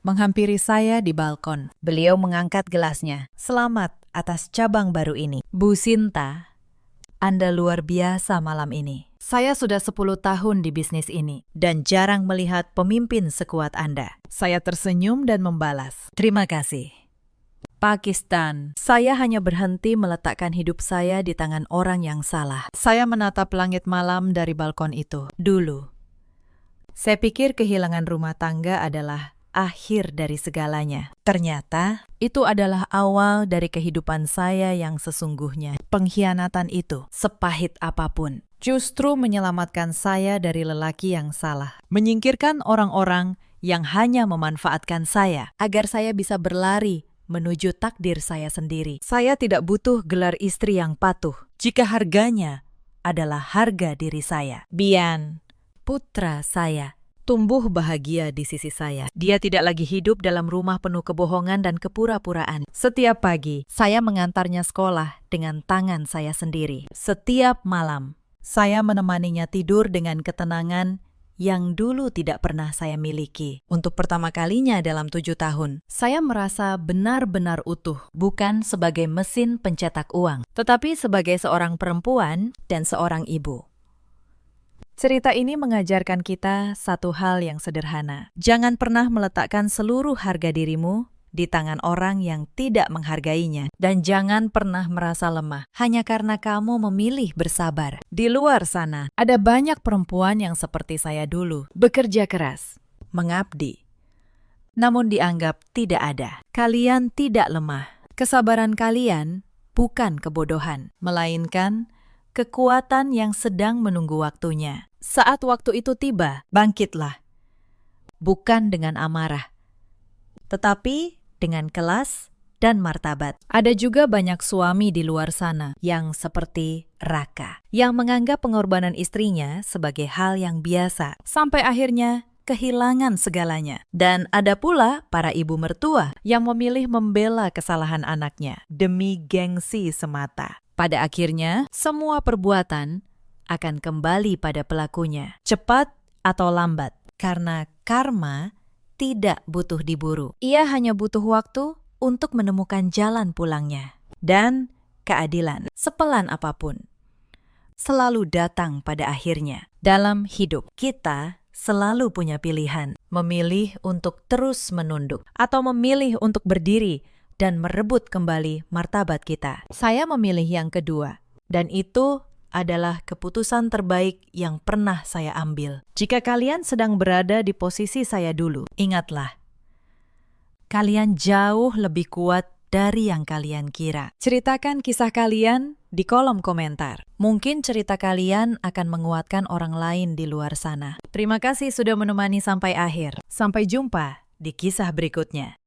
menghampiri saya di balkon. Beliau mengangkat gelasnya. Selamat atas cabang baru ini. Bu Sinta, Anda luar biasa malam ini. Saya sudah 10 tahun di bisnis ini dan jarang melihat pemimpin sekuat Anda. Saya tersenyum dan membalas, terima kasih. Pakistan, saya hanya berhenti meletakkan hidup saya di tangan orang yang salah. Saya menatap langit malam dari balkon itu. Dulu, saya pikir kehilangan rumah tangga adalah akhir dari segalanya. Ternyata, itu adalah awal dari kehidupan saya yang sesungguhnya. Pengkhianatan itu, sepahit apapun, justru menyelamatkan saya dari lelaki yang salah. Menyingkirkan orang-orang yang hanya memanfaatkan saya, agar saya bisa berlari menuju takdir saya sendiri. Saya tidak butuh gelar istri yang patuh, jika harganya adalah harga diri saya. Bian, putra saya, tumbuh bahagia di sisi saya. Dia tidak lagi hidup dalam rumah penuh kebohongan dan kepura-puraan. Setiap pagi, saya mengantarnya sekolah dengan tangan saya sendiri. Setiap malam, saya menemaninya tidur dengan ketenangan yang dulu tidak pernah saya miliki. Untuk pertama kalinya dalam 7 tahun, saya merasa benar-benar utuh, bukan sebagai mesin pencetak uang, tetapi sebagai seorang perempuan dan seorang ibu. Cerita ini mengajarkan kita satu hal yang sederhana. Jangan pernah meletakkan seluruh harga dirimu di tangan orang yang tidak menghargainya. Dan jangan pernah merasa lemah hanya karena kamu memilih bersabar. Di luar sana, ada banyak perempuan yang seperti saya dulu, bekerja keras, mengabdi, namun dianggap tidak ada. Kalian tidak lemah. Kesabaran kalian bukan kebodohan, melainkan kekuatan yang sedang menunggu waktunya. Saat waktu itu tiba, bangkitlah. Bukan dengan amarah, tetapi dengan kelas dan martabat. Ada juga banyak suami di luar sana yang seperti Raka, yang menganggap pengorbanan istrinya sebagai hal yang biasa, sampai akhirnya kehilangan segalanya. Dan ada pula para ibu mertua yang memilih membela kesalahan anaknya demi gengsi semata. Pada akhirnya, semua perbuatan akan kembali pada pelakunya, cepat atau lambat, karena karma tidak butuh diburu. Ia hanya butuh waktu untuk menemukan jalan pulangnya. Dan keadilan, sepelan apapun, selalu datang pada akhirnya. Dalam hidup, kita selalu punya pilihan. Memilih untuk terus menunduk, atau memilih untuk berdiri dan merebut kembali martabat kita. Saya memilih yang kedua, dan itu adalah keputusan terbaik yang pernah saya ambil. Jika kalian sedang berada di posisi saya dulu, ingatlah, kalian jauh lebih kuat dari yang kalian kira. Ceritakan kisah kalian di kolom komentar. Mungkin cerita kalian akan menguatkan orang lain di luar sana. Terima kasih sudah menemani sampai akhir. Sampai jumpa di kisah berikutnya.